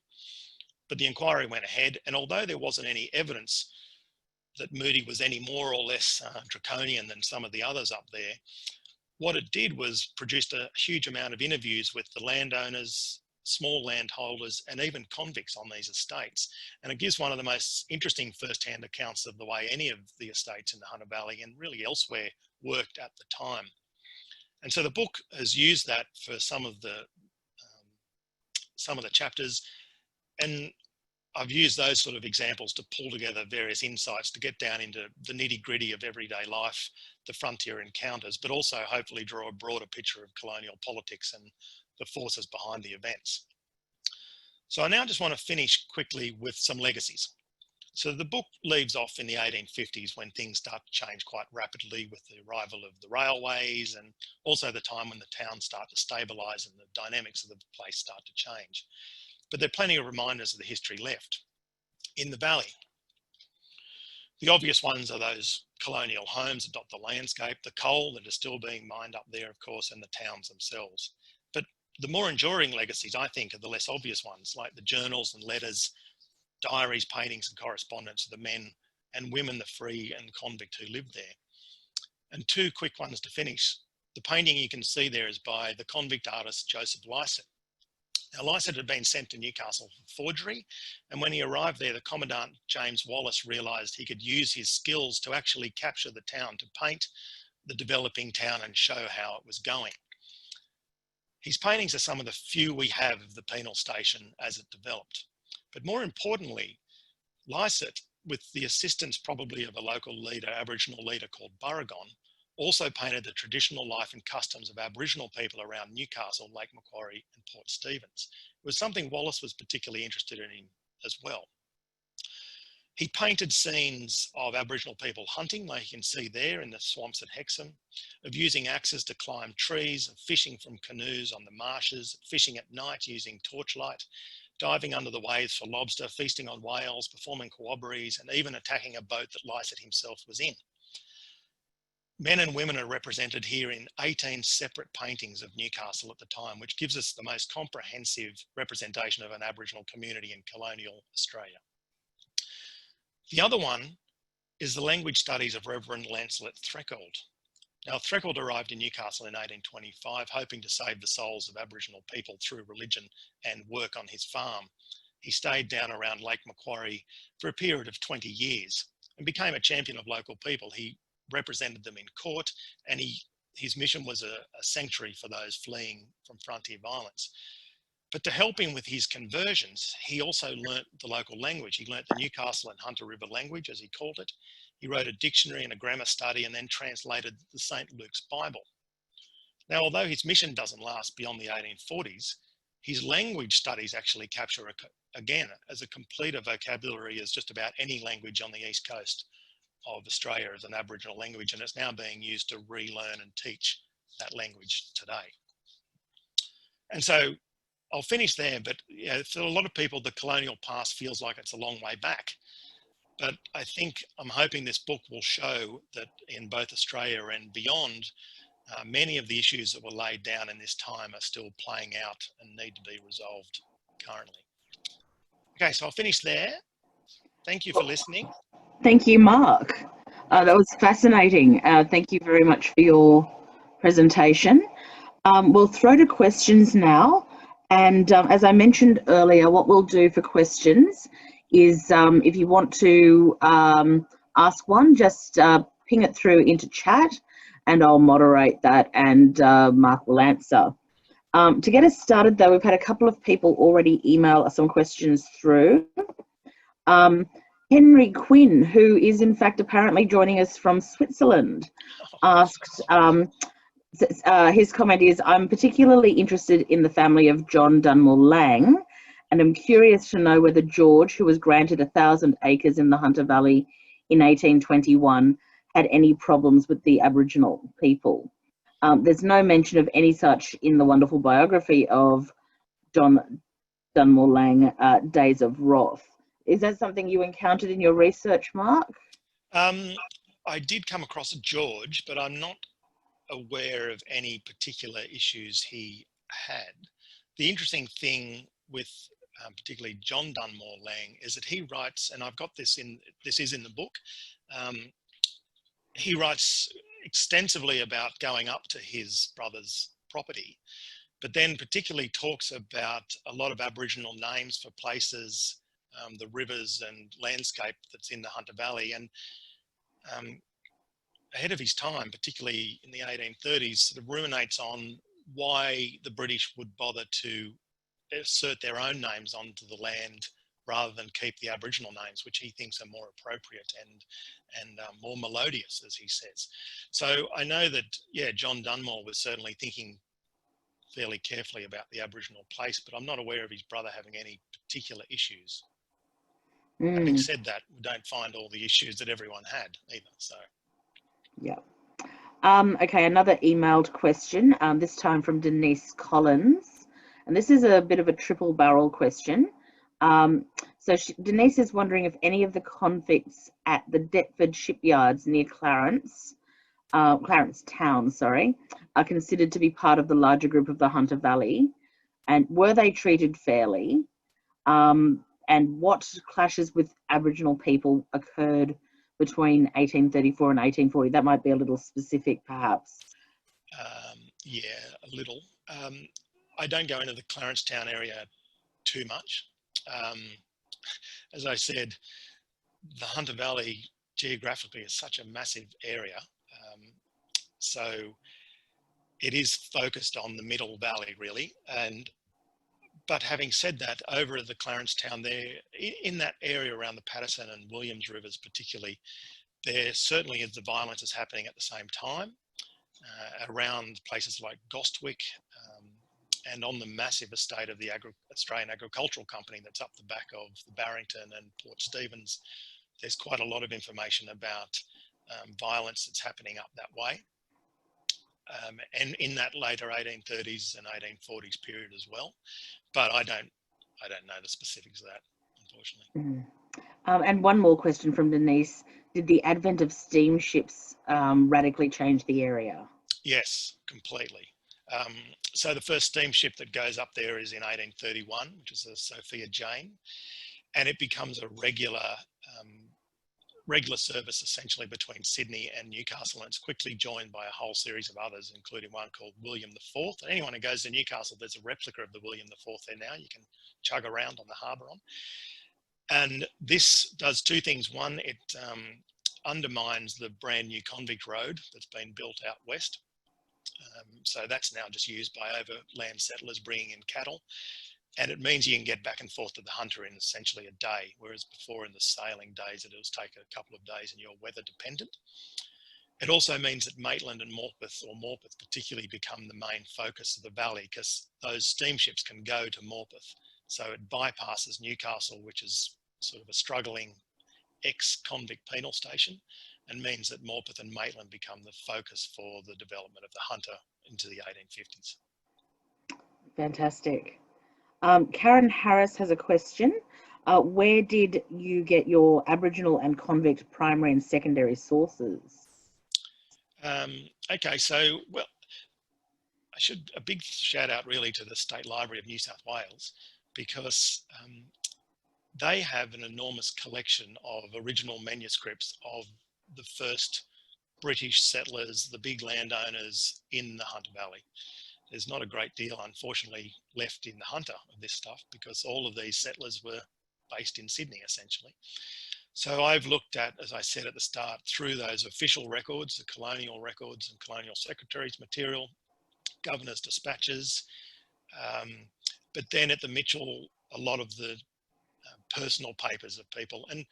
But the inquiry went ahead, and although there wasn't any evidence that Moody was any more or less draconian than some of the others up there, what it did was produced a huge amount of interviews with the landowners, small landholders, and even convicts on these estates. And it gives one of the most interesting first-hand accounts of the way any of the estates in the Hunter Valley and really elsewhere worked at the time. And so the book has used that for some of the chapters, and I've used those sort of examples to pull together various insights to get down into the nitty-gritty of everyday life, the frontier encounters, but also hopefully draw a broader picture of colonial politics and the forces behind the events. So I now just want to finish quickly with some legacies. So the book leaves off in the 1850s when things start to change quite rapidly with the arrival of the railways, and also the time when the towns start to stabilise and the dynamics of the place start to change. But there are plenty of reminders of the history left. In the valley, the obvious ones are those colonial homes that dot the landscape, the coal that is still being mined up there, of course, and the towns themselves. But the more enduring legacies, I think, are the less obvious ones, like the journals and letters, diaries, paintings and correspondence of the men and women, the free and convict who lived there. And 2 quick ones to finish. The painting you can see there is by the convict artist Joseph Lycett. Now, Lycett had been sent to Newcastle for forgery, and when he arrived there, the Commandant James Wallace realised he could use his skills to actually capture the town, to paint the developing town and show how it was going. His paintings are some of the few we have of the penal station as it developed. But more importantly, Lycett, with the assistance probably of a local leader, Aboriginal leader called Burragon, also painted the traditional life and customs of Aboriginal people around Newcastle, Lake Macquarie and Port Stephens. It was something Wallace was particularly interested in as well. He painted scenes of Aboriginal people hunting, like you can see there in the swamps at Hexham, of using axes to climb trees, of fishing from canoes on the marshes, fishing at night using torchlight, diving under the waves for lobster, feasting on whales, performing corroborees, and even attacking a boat that Lycett himself was in. Men and women are represented here in 18 separate paintings of Newcastle at the time, which gives us the most comprehensive representation of an Aboriginal community in colonial Australia. The other one is the language studies of Reverend Lancelot Threcold. Now, Threcold arrived in Newcastle in 1825, hoping to save the souls of Aboriginal people through religion and work on his farm. He stayed down around Lake Macquarie for a period of 20 years and became a champion of local people. He represented them in court, and his mission was a sanctuary for those fleeing from frontier violence. But to help him with his conversions, he also learnt the local language. He learnt the Newcastle and Hunter River language, as he called it. He wrote a dictionary and a grammar study, and then translated the St. Luke's Bible. Now, although his mission doesn't last beyond the 1840s, his language studies actually capture, again, as a complete a vocabulary as just about any language on the east coast of Australia as an Aboriginal language, and it's now being used to relearn and teach that language today. And so I'll finish there, but for a lot of people, the colonial past feels like it's a long way back. But I think I'm hoping this book will show that in both Australia and beyond, many of the issues that were laid down in this time are still playing out and need to be resolved currently. Okay, so I'll finish there. Thank you for listening. Thank you, Mark. That was fascinating. Thank you very much for your presentation. We'll throw to questions now. And as I mentioned earlier, what we'll do for questions is if you want to ask one, just ping it through into chat and I'll moderate that and Mark will answer. To get us started though, we've had a couple of people already email some questions through. Henry Quinn, who is in fact apparently joining us from Switzerland, asked, his comment is, I'm particularly interested in the family of John Dunmore Lang, and I'm curious to know whether George, who was granted 1,000 acres in the Hunter Valley in 1821, had any problems with the Aboriginal people. There's no mention of any such in the wonderful biography of John Dunmore Lang, Days of Wrath. Is that something you encountered in your research, Mark? I did come across George, but I'm not aware of any particular issues he had. The interesting thing with particularly John Dunmore Lang is that he writes, and I've got this is in the book, he writes extensively about going up to his brother's property, but then particularly talks about a lot of Aboriginal names for places, the rivers and landscape that's in the Hunter Valley. And ahead of his time, particularly in the 1830s, sort of ruminates on why the British would bother to assert their own names onto the land rather than keep the Aboriginal names, which he thinks are more appropriate and more melodious, as he says. So I know that, yeah, John Dunmore was certainly thinking fairly carefully about the Aboriginal place, but I'm not aware of his brother having any particular issues. Having said that, we don't find all the issues that everyone had either. So, yeah. Okay, another emailed question, this time from Denise Collins. And this is a bit of a triple barrel question. Denise is wondering if any of the convicts at the Deptford shipyards near Clarence Town, are considered to be part of the larger group of the Hunter Valley, and were they treated fairly? And what clashes with Aboriginal people occurred between 1834 and 1840? That might be a little specific, perhaps. Yeah, a little. I don't go into the Clarence Town area too much. As I said, the Hunter Valley geographically is such a massive area. So it is focused on the Middle Valley, really. But having said that, over at the Clarence Town there, in that area around the Patterson and Williams rivers particularly, there certainly is the violence is happening at the same time around places like Gostwick and on the massive estate of the Australian Agricultural Company that's up the back of the Barrington and Port Stephens. There's quite a lot of information about violence that's happening up that way. And in that later 1830s and 1840s period as well. But I don't know the specifics of that, unfortunately. And one more question from Denise. Did the advent of steamships radically change the area? Yes, completely. So the first steamship that goes up there is in 1831, which is the Sophia Jane, and it becomes a regular service essentially between Sydney and Newcastle, and it's quickly joined by a whole series of others, including one called William IV. And anyone who goes to Newcastle, there's a replica of the William IV there now. You can chug around on the harbour on. And this does two things. One, it undermines the brand new Convict Road that's been built out west. So that's now just used by overland settlers bringing in cattle. And it means you can get back and forth to the Hunter in essentially a day, whereas before in the sailing days, it was take a couple of days and you're weather dependent. It also means that Maitland and Morpeth, or Morpeth particularly, become the main focus of the valley because those steamships can go to Morpeth. So it bypasses Newcastle, which is sort of a struggling ex-convict penal station, and means that Morpeth and Maitland become the focus for the development of the Hunter into the 1850s. Fantastic. Karen Harris has a question. Where did you get your Aboriginal and convict primary and secondary sources? Okay, so, well, a big shout out really to the State Library of New South Wales, because they have an enormous collection of original manuscripts of the first British settlers, the big landowners in the Hunter Valley. There's not a great deal, unfortunately, left in the Hunter of this stuff because all of these settlers were based in Sydney, essentially. So I've looked at, as I said at the start, through those official records, the colonial records and colonial secretaries' material, governor's dispatches, but then at the Mitchell, a lot of the personal papers of people. And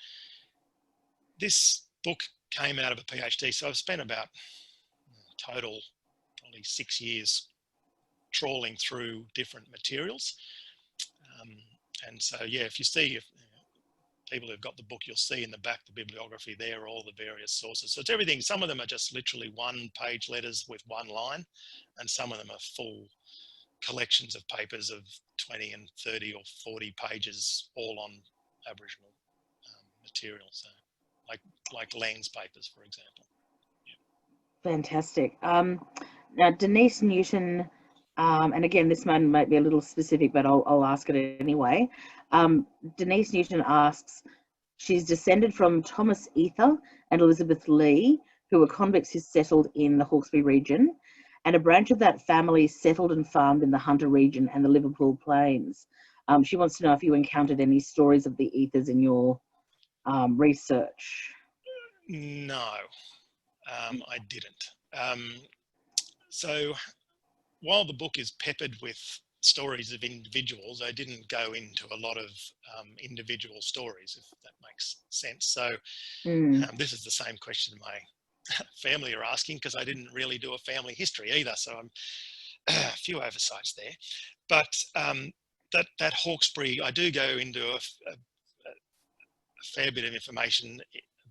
this book came out of a PhD, so I've spent about total probably 6 years trawling through different materials. And so, yeah, if you see, people who've got the book, you'll see in the back the bibliography there, all the various sources. So it's everything. Some of them are just literally one-page letters with one line, and some of them are full collections of papers of 20 and 30 or 40 pages, all on Aboriginal material. So like Lang's papers, for example. Yeah. Fantastic. Now, Denise Newton, and again, this one might be a little specific, but I'll ask it anyway. Denise Newton asks, she's descended from Thomas Ether and Elizabeth Lee, who were convicts who settled in the Hawkesbury region, and a branch of that family settled and farmed in the Hunter region and the Liverpool Plains. She wants to know if you encountered any stories of the Ethers in your research. No, I didn't. So while the book is peppered with stories of individuals, I didn't go into a lot of individual stories, if that makes sense. So this is the same question my family are asking, because I didn't really do a family history either. So I'm a few oversights there. But that Hawkesbury, I do go into a fair bit of information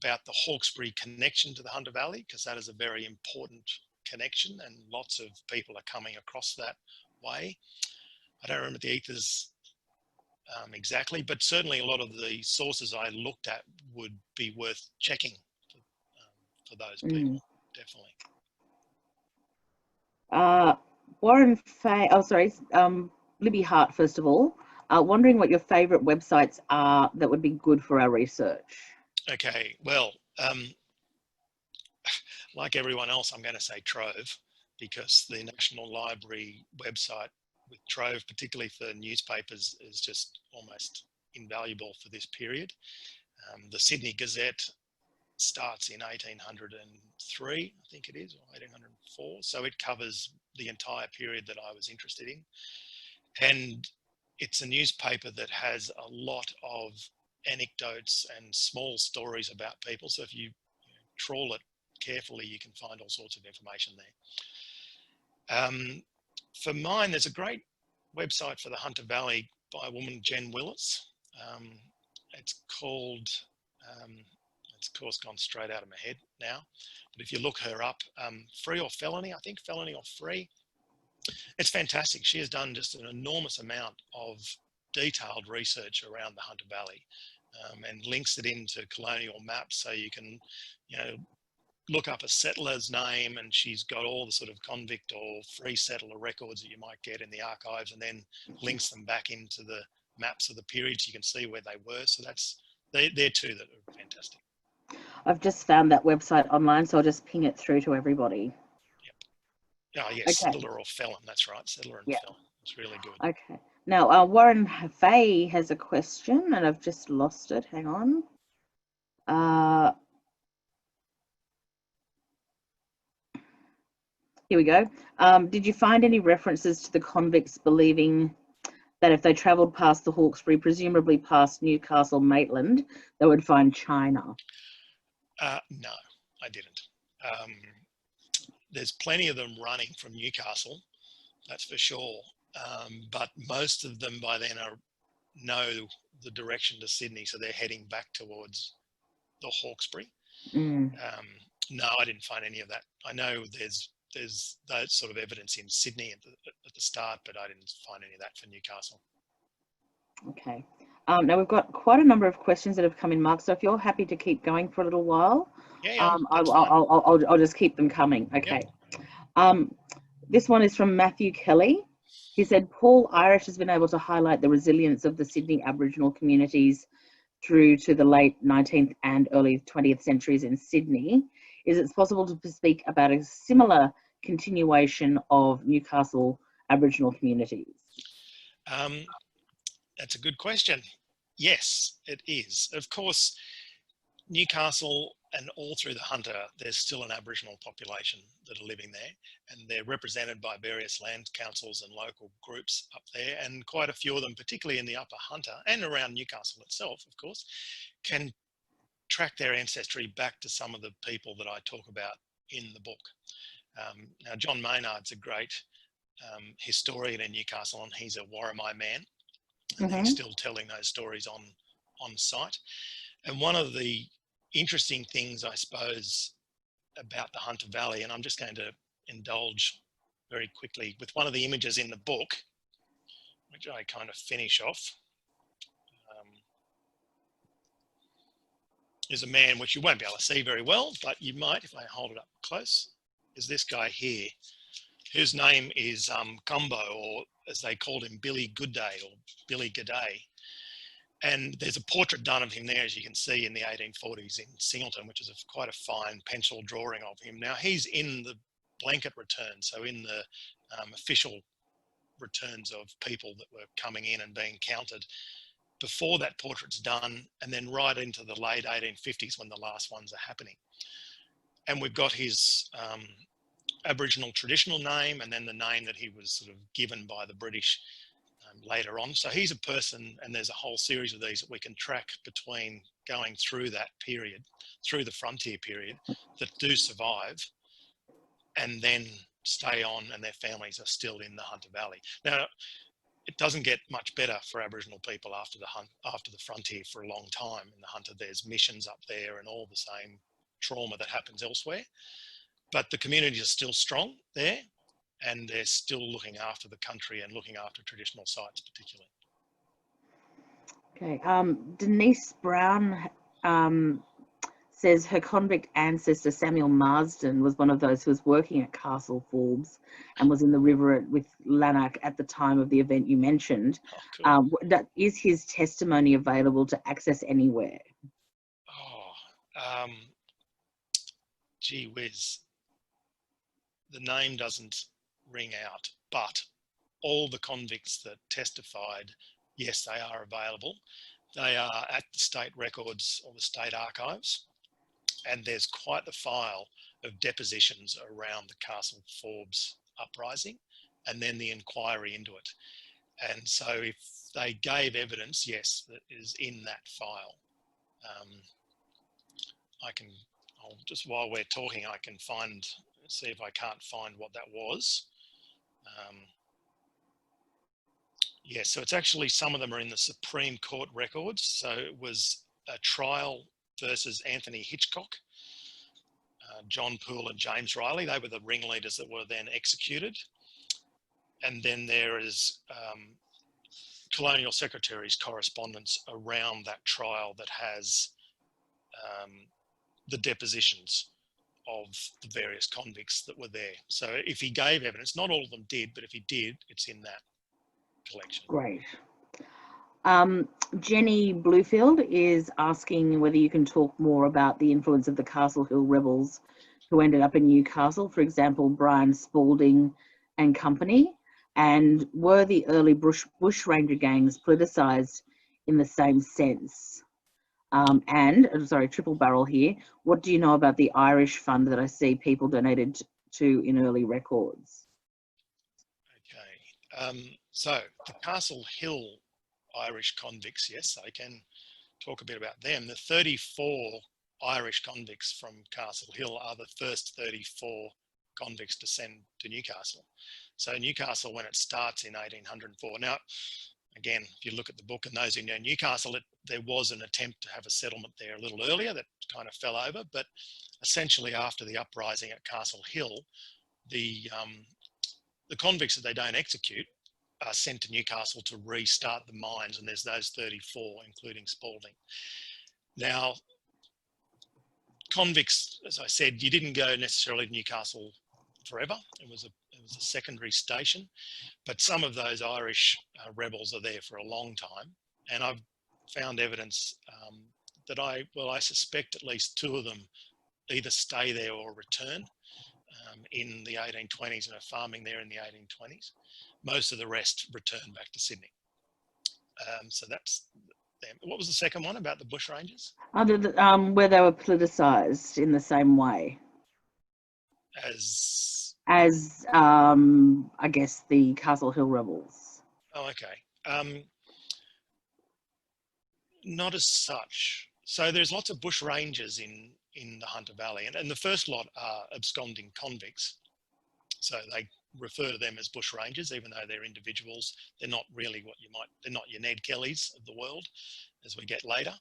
about the Hawkesbury connection to the Hunter Valley, because that is a very important connection and lots of people are coming across that way. I don't remember the Ethers exactly, but certainly a lot of the sources I looked at would be worth checking for those people, definitely. Warren Fay, Libby Hart, first of all, wondering what your favourite websites are that would be good for our research. Okay, well, like everyone else, I'm going to say Trove, because the National Library website with Trove, particularly for newspapers, is just almost invaluable for this period. The Sydney Gazette starts in 1803, I think it is, or 1804. So it covers the entire period that I was interested in. And it's a newspaper that has a lot of anecdotes and small stories about people. So if you trawl it carefully, you can find all sorts of information there. For mine, there's a great website for the Hunter Valley by a woman, Jen Willis. It's called, it's of course gone straight out of my head now, but if you look her up, Free or Felony, I think Felony or Free. It's fantastic. She has done just an enormous amount of detailed research around the Hunter Valley, and links it into colonial maps, so you can, look up a settler's name, and she's got all the sort of convict or free settler records that you might get in the archives, and then links them back into the maps of the periods. You can see where they were. So they're two that are fantastic. I've just found that website online, so I'll just ping it through to everybody. Yep. Oh yes, okay. Settler or Felon. That's right, Settler and Felon. It's really good. Okay. Now Warren Fay has a question, and I've just lost it. Hang on. Here we go. Did you find any references to the convicts believing that if they travelled past the Hawkesbury, presumably past Newcastle, Maitland, they would find China? No, I didn't. There's plenty of them running from Newcastle, that's for sure. But most of them by then know the direction to Sydney, so they're heading back towards the Hawkesbury. No, I didn't find any of that. I know there's that sort of evidence in Sydney at the start, but I didn't find any of that for Newcastle. Okay. Now we've got quite a number of questions that have come in, Mark. So if you're happy to keep going for a little while, I'll just keep them coming. Okay. Yep. This one is from Matthew Kelly. He said, Paul Irish has been able to highlight the resilience of the Sydney Aboriginal communities through to the late 19th and early 20th centuries in Sydney, is it possible to speak about a similar continuation of Newcastle Aboriginal communities? That's a good question. Yes, it is. Of course, Newcastle and all through the Hunter, there's still an Aboriginal population that are living there, and they're represented by various land councils and local groups up there, and quite a few of them, particularly in the Upper Hunter and around Newcastle itself, of course, can track their ancestry back to some of the people that I talk about in the book. Now, John Maynard's a great historian in Newcastle, and he's a Warramai man, and he's still telling those stories on site. And one of the interesting things, I suppose, about the Hunter Valley, and I'm just going to indulge very quickly with one of the images in the book, which I kind of finish off, is a man which you won't be able to see very well, but you might if I hold it up close, is this guy here, whose name is Gumbo, or as they called him, Billy Goodday or Billy G'day. And there's a portrait done of him there, as you can see, in the 1840s in Singleton, which is quite a fine pencil drawing of him. Now, he's in the blanket return, so in the official returns of people that were coming in and being counted before that portrait's done, and then right into the late 1850s when the last ones are happening. And we've got his Aboriginal traditional name, and then the name that he was sort of given by the British later on. So he's a person, and there's a whole series of these that we can track between going through that period, through the frontier period, that do survive and then stay on, and their families are still in the Hunter Valley. Now, it doesn't get much better for Aboriginal people after the frontier for a long time. In the Hunter, there's missions up there and all the same trauma that happens elsewhere. But the communities are still strong there, and they're still looking after the country and looking after traditional sites particularly. Okay. Denise Brown says her convict ancestor Samuel Marsden was one of those who was working at Castle Forbes and was in the river with Lanark at the time of the event you mentioned. Oh, cool. Is his testimony available to access anywhere? Oh, gee whiz. The name doesn't ring out, but all the convicts that testified, yes, they are available. They are at the state records or the state archives, and there's quite the file of depositions around the Castle Forbes uprising and then the inquiry into it. And so if they gave evidence, yes, that is in that file. I'll just, while we're talking, I can see if I can't find what that was. Yeah, so it's actually, some of them are in the Supreme Court records. So it was a trial versus Anthony Hitchcock, John Poole and James Riley. They were the ringleaders that were then executed. And then there is Colonial Secretary's correspondence around that trial that has the depositions of the various convicts that were there. So if he gave evidence, not all of them did, but if he did, it's in that collection. Great. Jenny Bluefield is asking whether you can talk more about the influence of the Castle Hill rebels who ended up in Newcastle, for example, Brian Spalding and company, and were the early bushranger gangs politicised in the same sense? Triple barrel here, what do you know about the Irish fund that I see people donated to in early records? Okay, so the Castle Hill Irish convicts, yes, I can talk a bit about them. The 34 Irish convicts from Castle Hill are the first 34 convicts to send to Newcastle. So Newcastle, when it starts in 1804. Now, again, if you look at the book and those who know Newcastle, there was an attempt to have a settlement there a little earlier that kind of fell over, but essentially after the uprising at Castle Hill, the convicts that they don't execute are sent to Newcastle to restart the mines, and there's those 34, including Spalding. Now, convicts, as I said, you didn't go necessarily to Newcastle forever. It was a secondary station, but some of those Irish rebels are there for a long time. And I've found evidence that I suspect at least 2 of them either stay there or return in the 1820s and are farming there in the 1820s. Most of the rest return back to Sydney. So that's them. What was the second one about the bushrangers? Where they were politicised in the same way as I guess the Castle Hill rebels. Oh, okay. Not as such. So there's lots of bush rangers in the Hunter Valley, and the first lot are absconding convicts. So they refer to them as bush rangers, even though they're individuals. They're not really they're not your Ned Kellys of the world, as we get later.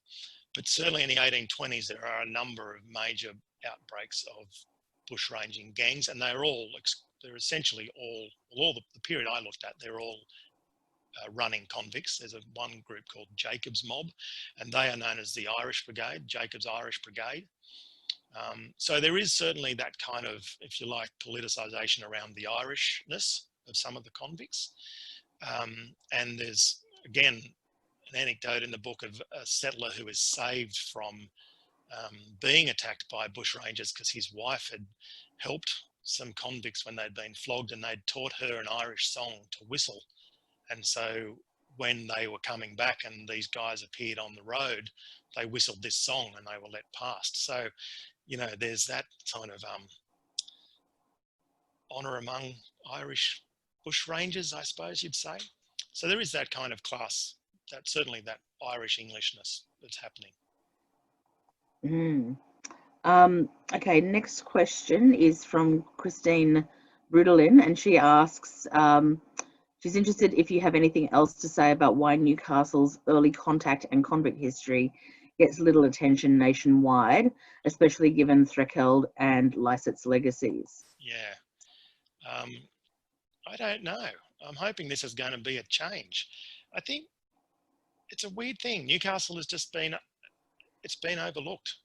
But certainly in the 1820s, there are a number of major outbreaks of bushranging gangs, and they're essentially all the period I looked at, they're all running convicts. There's one group called Jacob's Mob, and they are known as the Irish Brigade, Jacob's Irish Brigade. So there is certainly that kind of, if you like, politicisation around the Irishness of some of the convicts. And there's, again, an anecdote in the book of a settler who is saved from being attacked by bushrangers because his wife had helped some convicts when they'd been flogged, and they'd taught her an Irish song to whistle. And so when they were coming back and these guys appeared on the road, they whistled this song and they were let past. So, you know, there's that kind of honour among Irish bushrangers, I suppose you'd say. So there is that kind of class, certainly that Irish Englishness that's happening. Okay, next question is from Christine Brudelin, and she asks, she's interested if you have anything else to say about why Newcastle's early contact and convict history gets little attention nationwide, especially given Threkeld and Lycett's legacies. Yeah, I don't know. I'm hoping this is going to be a change. I think it's a weird thing. Newcastle has just been overlooked.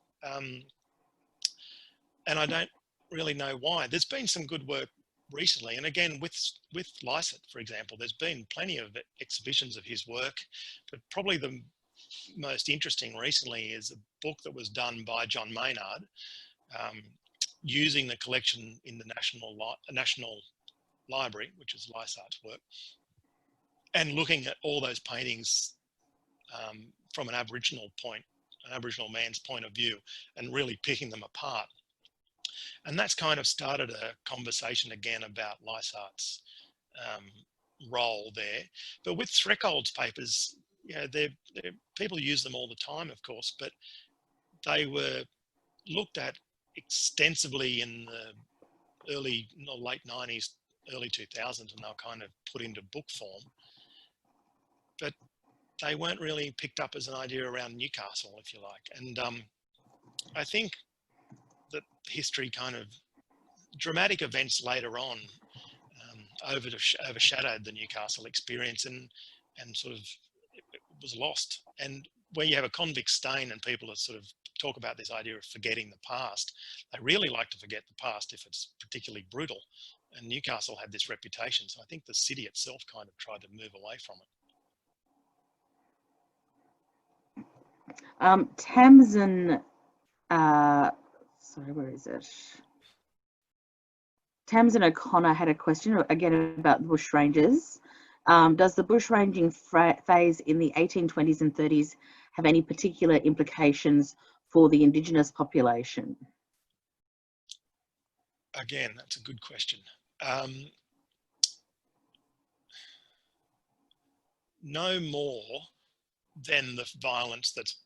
And I don't really know why. There's been some good work recently, and again with Lycett, for example, there's been plenty of exhibitions of his work, but probably the most interesting recently is a book that was done by John Maynard, using the collection in the National Library, which is Lycett's work, and looking at all those paintings from an Aboriginal man's point of view, and really picking them apart. And that's kind of started a conversation again about Lycett's role there. But with Threkold's papers, you know, people use them all the time, of course, but they were looked at extensively in the late 90s, early 2000s, and they were kind of put into book form. But they weren't really picked up as an idea around Newcastle, if you like. And I think that history kind of dramatic events later on overshadowed the Newcastle experience, and sort of it was lost. And where you have a convict stain and people are sort of talk about this idea of forgetting the past, they really like to forget the past if it's particularly brutal. And Newcastle had this reputation, so I think the city itself kind of tried to move away from it. Tamsin, sorry, where is it? Tamsin O'Connor had a question again about the bushrangers. Does the bushranging phase in the 1820s and 30s have any particular implications for the Indigenous population? Again, that's a good question. No more than the violence that's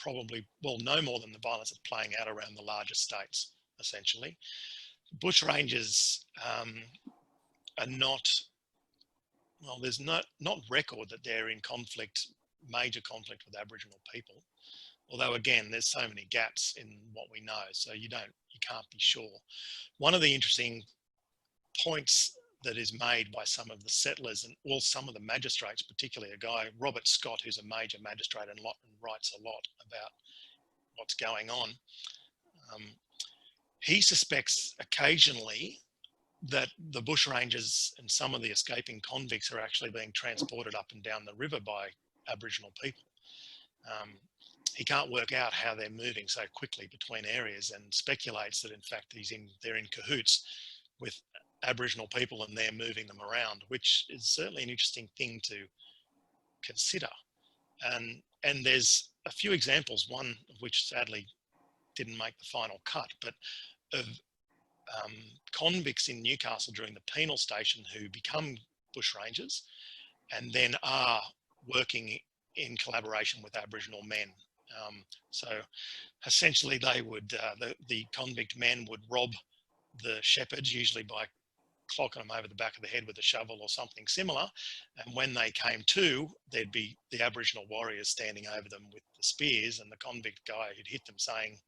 no more than the violence that's playing out around the larger states, essentially. Bushrangers are not, well, there's not record that they're in major conflict with Aboriginal people. Although again, there's so many gaps in what we know, so you can't be sure. One of the interesting points that is made by some of the settlers and some of the magistrates, particularly a guy, Robert Scott, who's a major magistrate and writes a lot about what's going on. He suspects occasionally that the bushrangers and some of the escaping convicts are actually being transported up and down the river by Aboriginal people. he can't work out how they're moving so quickly between areas, and speculates that in fact they're in cahoots with Aboriginal people and they're moving them around, which is certainly an interesting thing to consider. And there's a few examples, one of which sadly didn't make the final cut, but of convicts in Newcastle during the penal station who become bushrangers and then are working in collaboration with Aboriginal men. So essentially they would, the convict men would rob the shepherds, usually by clocking them over the back of the head with a shovel or something similar. And when they came to, there'd be the Aboriginal warriors standing over them with the spears, and the convict guy who'd hit them saying,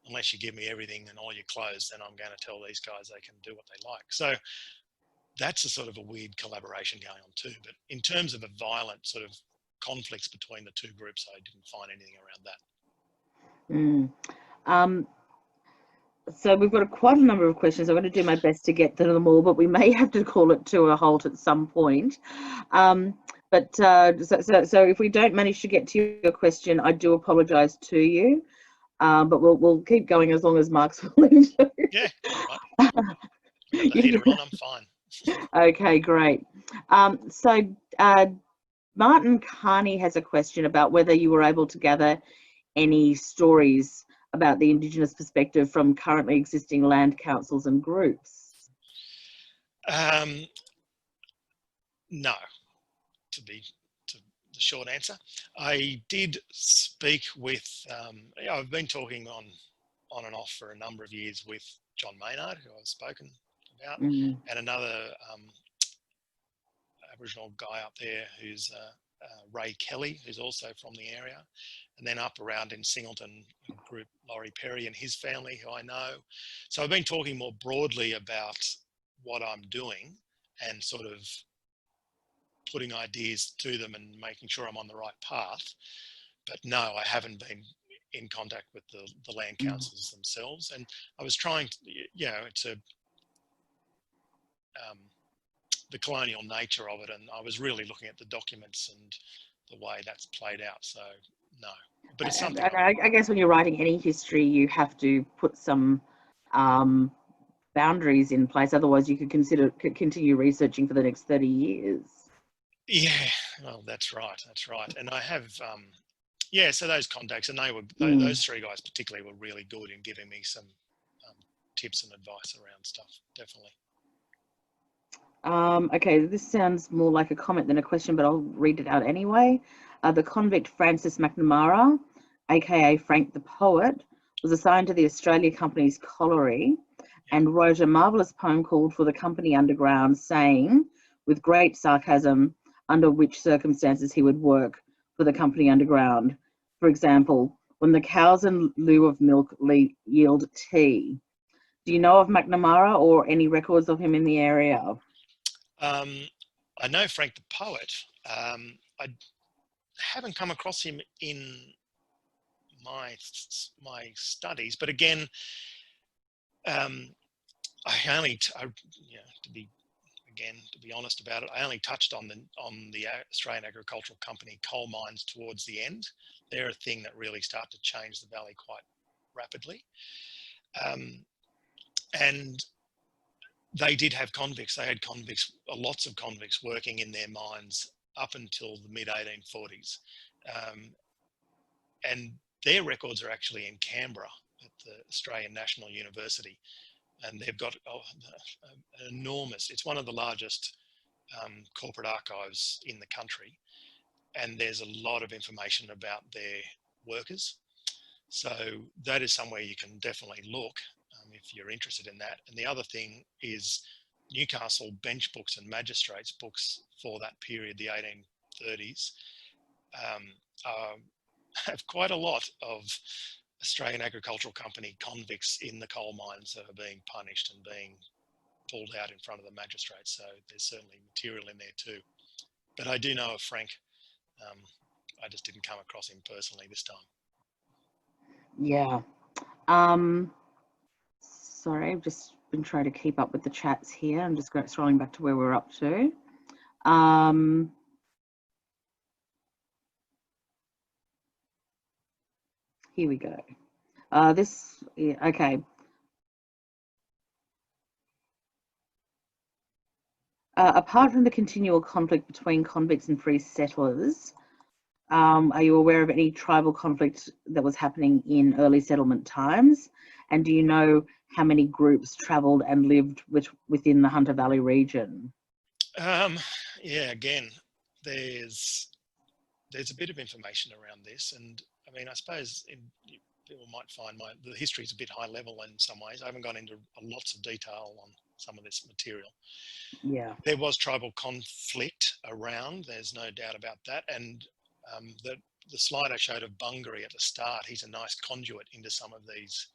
unless you give me everything and all your clothes, then I'm going to tell these guys they can do what they like. So that's a sort of a weird collaboration going on too. But in terms of a violent sort of conflicts between the two groups, I didn't find anything around that. So we've got quite a number of questions. I'm going to do my best to get to them all, but we may have to call it to a halt at some point. So if we don't manage to get to your question, I do apologise to you. But we'll keep going as long as Mark's willing to. Yeah, right. Got the heater on, I'm fine. Okay, great. Martin Carney has a question about whether you were able to gather any stories about the Indigenous perspective from currently existing land councils and groups. No, to the short answer. I did speak with, I've been talking on and off for a number of years with John Maynard, who I've spoken about, and another Aboriginal guy up there who's Ray Kelly, who's also from the area, and then up around in Singleton, group Laurie Perry and his family, who I know. So I've been talking more broadly about what I'm doing and sort of putting ideas to them and making sure I'm on the right path. But no, I haven't been in contact with the land councils themselves. And I was trying to, it's the colonial nature of it, and I was really looking at the documents and the way that's played out. So no, but it's something. I guess when you're writing any history, you have to put some boundaries in place. Otherwise, you could continue researching for the next 30 years. Yeah, well, that's right. And I have, so those contacts, and they were those three guys particularly were really good in giving me some tips and advice around stuff. Definitely. Okay, this sounds more like a comment than a question, but I'll read it out anyway. The convict Francis McNamara, aka Frank the Poet, was assigned to the Australia Company's colliery and wrote a marvellous poem called For the Company Underground, saying, with great sarcasm, under which circumstances he would work for the Company Underground. For example, when the cows in lieu of milk yield tea. Do you know of McNamara or any records of him in the area? I know Frank the Poet. I haven't come across him in my studies, but again, to be honest about it, I only touched on the Australian Agricultural Company coal mines towards the end. They're a thing that really start to change the valley quite rapidly. And they did have convicts. They had convicts, lots of convicts working in their mines up until the mid-1840s. And their records are actually in Canberra at the Australian National University. And they've got an enormous, it's one of the largest corporate archives in the country. And there's a lot of information about their workers. So that is somewhere you can definitely look if you're interested in that. And the other thing is Newcastle bench books and magistrates books for that period, the 1830s, have quite a lot of Australian Agricultural Company convicts in the coal mines that are being punished and being pulled out in front of the magistrates. So there's certainly material in there too. But I do know of Frank. I just didn't come across him personally this time. Yeah. Sorry, I've just been trying to keep up with the chats here. I'm just scrolling back to where we're up to. Here we go. Okay. Apart from the continual conflict between convicts and free settlers, are you aware of any tribal conflict that was happening in early settlement times? And do you know how many groups travelled and lived within the Hunter Valley region? Yeah, again, there's a bit of information around this, and I mean, I suppose people might find the history is a bit high level in some ways. I haven't gone into lots of detail on some of this material. Yeah. There was tribal conflict around, there's no doubt about that, and the slide I showed of Bungaree at the start, he's a nice conduit into some of these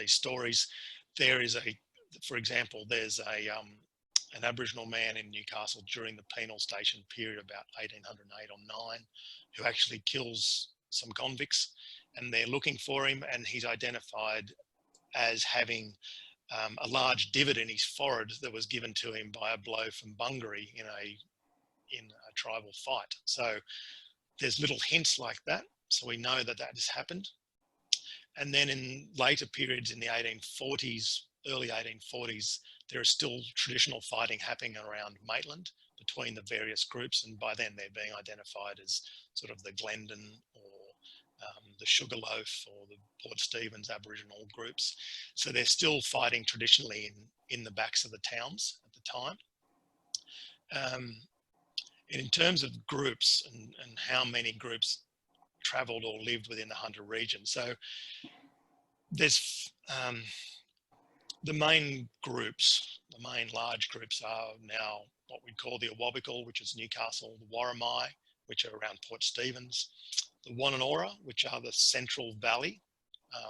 stories. There is for example, there's an Aboriginal man in Newcastle during the penal station period, about 1808 or 9, who actually kills some convicts, and they're looking for him, and he's identified as having a large divot in his forehead that was given to him by a blow from Bungaree in a tribal fight. So there's little hints like that. So we know that has happened. And then in later periods in the 1840s, early 1840s, there is still traditional fighting happening around Maitland between the various groups. And by then they're being identified as sort of the Glendon or the Sugarloaf or the Port Stephens Aboriginal groups. So they're still fighting traditionally in the backs of the towns at the time. In terms of groups and how many groups travelled or lived within the Hunter region. So there's the main large groups are now what we call the Awabakal, which is Newcastle, the Warramai, which are around Port Stephens, the Wananora, which are the Central Valley,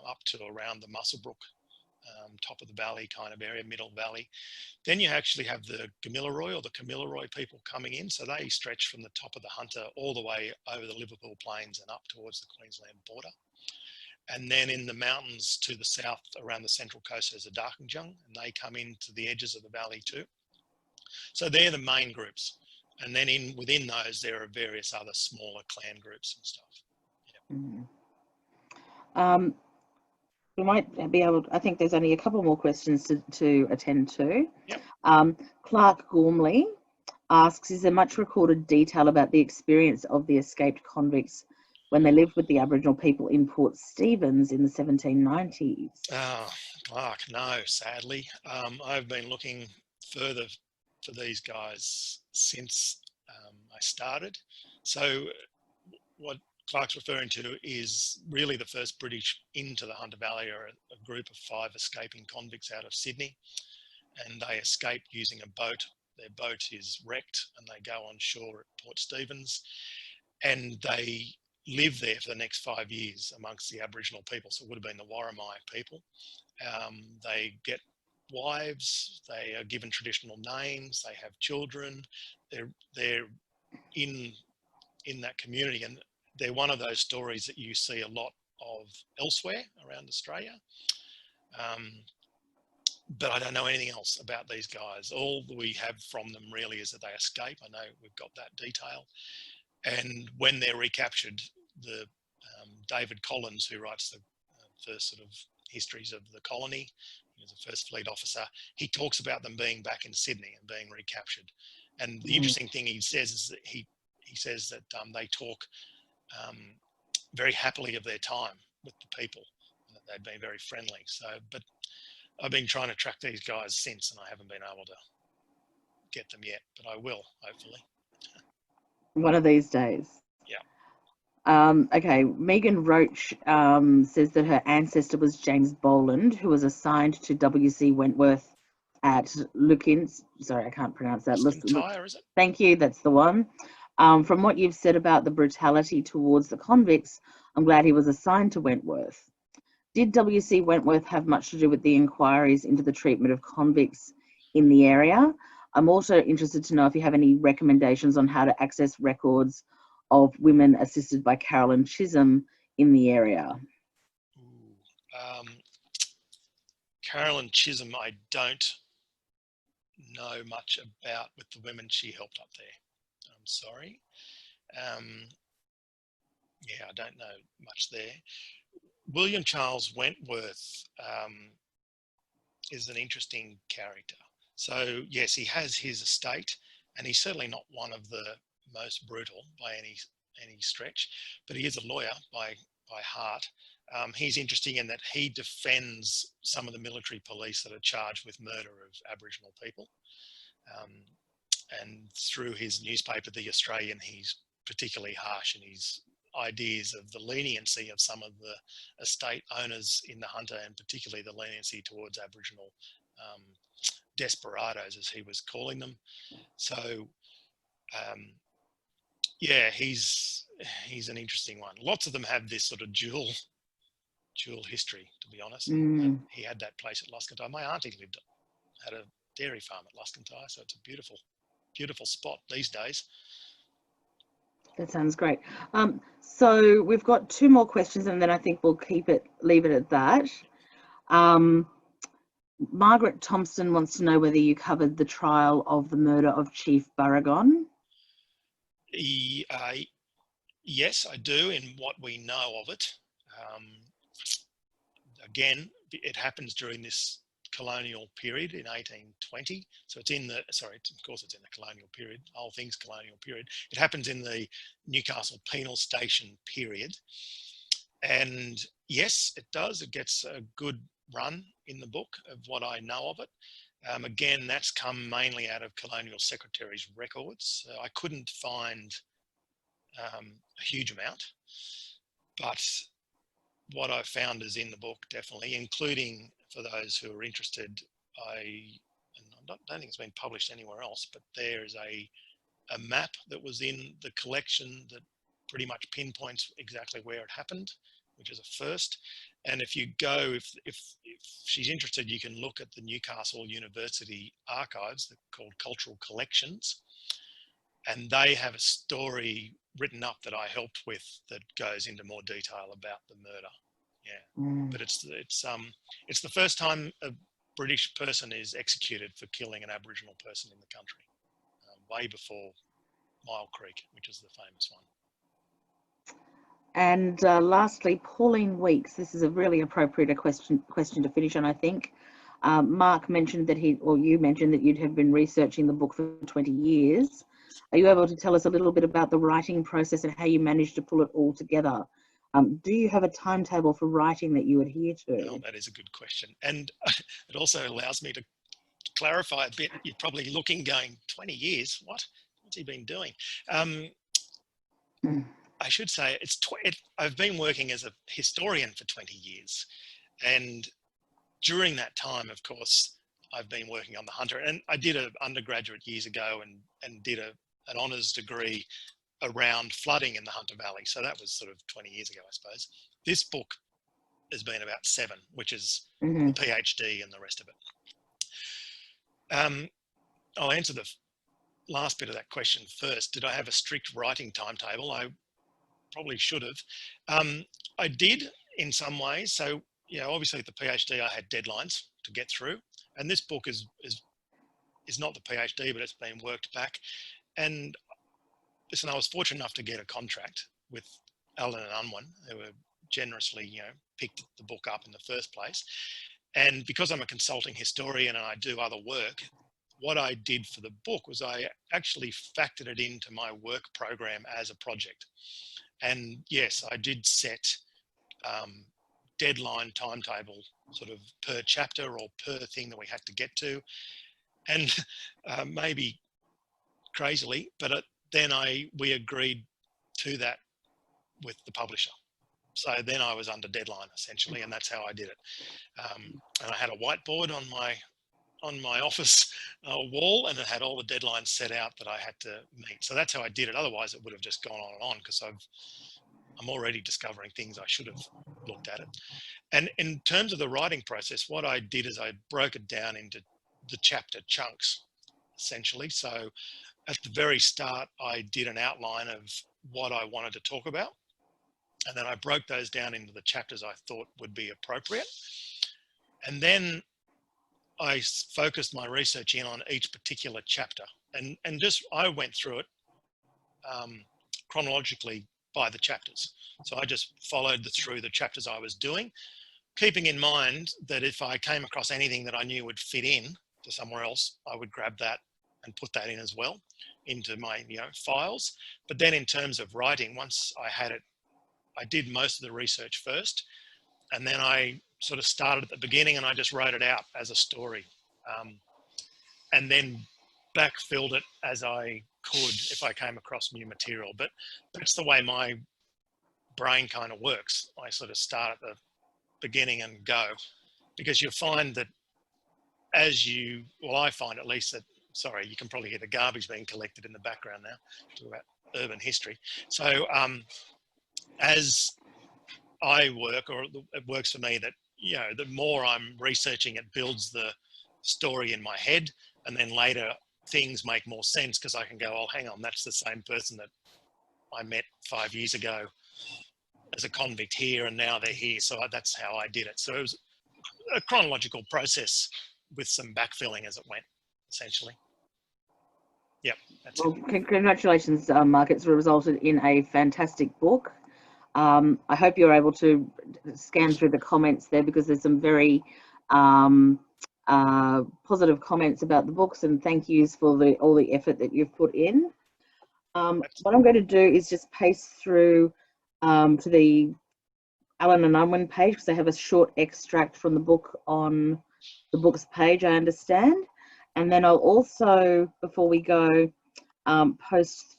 up to around the Muswellbrook, top of the valley kind of area, Middle Valley. Then you actually have the Gamilaroi or the Kamilaroi people coming in. So they stretch from the top of the Hunter all the way over the Liverpool Plains and up towards the Queensland border. And then in the mountains to the south around the Central Coast, there's a Darkinjung, and they come into the edges of the valley too. So they're the main groups. And then within those, there are various other smaller clan groups and stuff. Yeah. We might be able to, I think there's only a couple more questions to attend to. Yep. Clark Gormley asks, is there much recorded detail about the experience of the escaped convicts when they lived with the Aboriginal people in Port Stephens in the 1790s? Oh, Clark, no, sadly. I've been looking further for these guys since I started. So what Clark's referring to is really the first British into the Hunter Valley are a group of 5 escaping convicts out of Sydney, and they escaped using a boat. Their boat is wrecked and they go on shore at Port Stephens, and they live there for the next 5 years amongst the Aboriginal people. So it would have been the Warramai people. They get wives, they are given traditional names, they have children, they're in that community, and they're one of those stories that you see a lot of elsewhere around Australia. But I don't know anything else about these guys. All that we have from them really is that they escape. I know we've got that detail. And when they're recaptured, the David Collins, who writes the first sort of histories of the colony, he was a first fleet officer, he talks about them being back in Sydney and being recaptured. And the interesting thing he says is that he says that they talk very happily of their time with the people, and that they've been very friendly. So, but I've been trying to track these guys since, and I haven't been able to get them yet, but I will, hopefully. One of these days. Yeah. Okay, Megan Roach says that her ancestor was James Boland, who was assigned to W.C. Wentworth at Lukins. Sorry, I can't pronounce that. Tire, is it? Thank you, that's the one. From what you've said about the brutality towards the convicts, I'm glad he was assigned to Wentworth. Did W.C. Wentworth have much to do with the inquiries into the treatment of convicts in the area? I'm also interested to know if you have any recommendations on how to access records of women assisted by Carolyn Chisholm in the area. Carolyn Chisholm, I don't know much about with the women she helped up there. I'm sorry. Yeah, I don't know much there. William Charles Wentworth is an interesting character. So yes, he has his estate, and he's certainly not one of the most brutal by any stretch, but he is a lawyer by heart. He's interesting in that he defends some of the military police that are charged with murder of Aboriginal people. Um, and through his newspaper, The Australian, he's particularly harsh in his ideas of the leniency of some of the estate owners in the Hunter, and particularly the leniency towards Aboriginal um, desperados, as he was calling them. So, yeah, he's an interesting one. Lots of them have this sort of dual history, to be honest. And he had that place at Luscantire. My auntie had a dairy farm at Luscantire, so it's a beautiful spot these days. That sounds great. So we've got 2 more questions, and then I think we'll leave it at that. Margaret Thompson wants to know whether you covered the trial of the murder of Chief Burragon. Yes, I do, in what we know of it. Again, it happens during this colonial period in 1820. So it's in the, of course it's in the colonial period, the whole thing's colonial period. It happens in the Newcastle penal station period. And yes, it does. It gets a good run in the book of what I know of it. Again, that's come mainly out of Colonial Secretary's records. I couldn't find a huge amount, but what I found is in the book, definitely, including, for those who are interested, I don't think it's been published anywhere else, but there is a map that was in the collection that pretty much pinpoints exactly where it happened, which is a first. And if you go, if she's interested, you can look at the Newcastle University archives called Cultural Collections, and they have a story written up that I helped with that goes into more detail about the murder. Yeah, but it's the first time a British person is executed for killing an Aboriginal person in the country, way before Mile Creek, which is the famous one. And lastly, Pauline Weeks. This is a really appropriate question to finish on, I think. Mark mentioned that you mentioned that you'd have been researching the book for 20 years. Are you able to tell us a little bit about the writing process and how you managed to pull it all together? Do you have a timetable for writing that you adhere to? Oh, that is a good question. And it also allows me to clarify a bit. You're probably looking, going, 20 years, what? What's he been doing? I should say I've been working as a historian for 20 years. And during that time, of course, I've been working on the Hunter. And I did an undergraduate years ago and did an honours degree around flooding in the Hunter Valley. So that was sort of 20 years ago, I suppose. This book has been about 7, which is the PhD and the rest of it. I'll answer the last bit of that question first. Did I have a strict writing timetable? I probably should have. I did in some ways. So, obviously at the PhD, I had deadlines to get through. And this book is not the PhD, but it's been worked back. And listen, I was fortunate enough to get a contract with Allen and Unwin, who were generously, picked the book up in the first place. And because I'm a consulting historian and I do other work, what I did for the book was I actually factored it into my work program as a project. And yes, I did set deadline timetable sort of per chapter or per thing that we had to get to. And maybe crazily, but then we agreed to that with the publisher. So then I was under deadline essentially, and that's how I did it. And I had a whiteboard on my office wall, and it had all the deadlines set out that I had to meet. So that's how I did it. Otherwise, it would have just gone on and on because I'm already discovering things I should have looked at it. And in terms of the writing process, what I did is I broke it down into the chapter chunks, essentially. So at the very start, I did an outline of what I wanted to talk about. And then I broke those down into the chapters I thought would be appropriate. And then I focused my research in on each particular chapter. And just I went through it chronologically by the chapters. So I just followed through the chapters I was doing, keeping in mind that if I came across anything that I knew would fit in to somewhere else, I would grab that and put that in as well into my files. But then in terms of writing, once I had it, I did most of the research first, and then I sort of started at the beginning and I just wrote it out as a story, and then backfilled it as I could if I came across new material. But that's the way my brain kind of works. I sort of start at the beginning and go, because you'll find that I find at least that, sorry, you can probably hear the garbage being collected in the background now, talk about urban history. So as I work, or it works for me that, the more I'm researching, it builds the story in my head, and then later things make more sense because I can go, oh, hang on, that's the same person that I met 5 years ago as a convict here, and now they're here. So that's how I did it. So it was a chronological process with some backfilling as it went, essentially. Yep, that's it. Congratulations, Mark. It's resulted in a fantastic book. I hope you're able to scan through the comments there, because there's some very positive comments about the books, and thank yous for all the effort that you've put in. What I'm going to do is just paste through to the Alan and Unwin page, because I have a short extract from the book on the books page, I understand. And then I'll also, before we go, post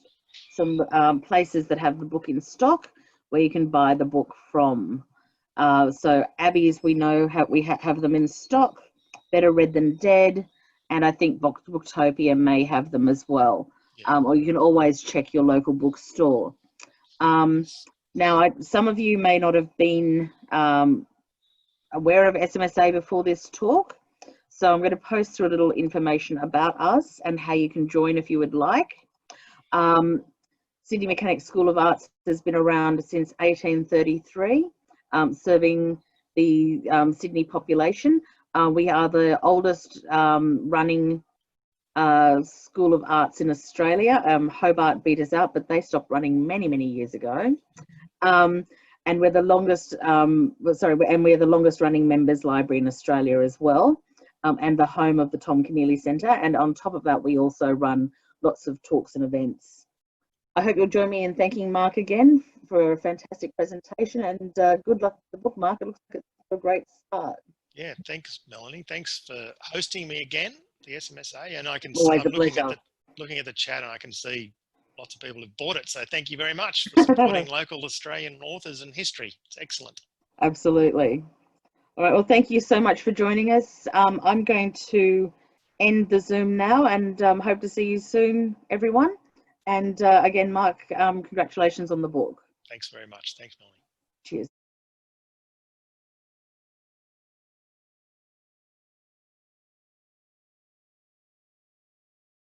some places that have the book in stock where you can buy the book from. So Abby's, we know we have them in stock. Better Read Than Dead, and I think Booktopia may have them as well. Yeah. Or you can always check your local bookstore. Now, some of you may not have been aware of SMSA before this talk, so I'm going to post through a little information about us and how you can join if you would like. Sydney Mechanics School of Arts has been around since 1833, serving the Sydney population. We are the oldest running School of Arts in Australia. Hobart beat us out, but they stopped running many, many years ago. And we're the longest, and we're the longest running members library in Australia as well, and the home of the Tom Keneally Centre. And on top of that, we also run lots of talks and events. I hope you'll join me in thanking Mark again for a fantastic presentation, and good luck with the book, Mark. It looks like it's a great start. Yeah, thanks, Melanie. Thanks for hosting me again, the SMSA. And I can Always I'm a pleasure. looking at the chat, and I can see lots of people have bought it. So thank you very much for supporting local Australian authors and history. It's excellent. Absolutely. All right. Well, thank you so much for joining us. I'm going to end the Zoom now, and hope to see you soon, everyone. And again, Mark, congratulations on the book. Thanks very much. Thanks, Melanie. Cheers.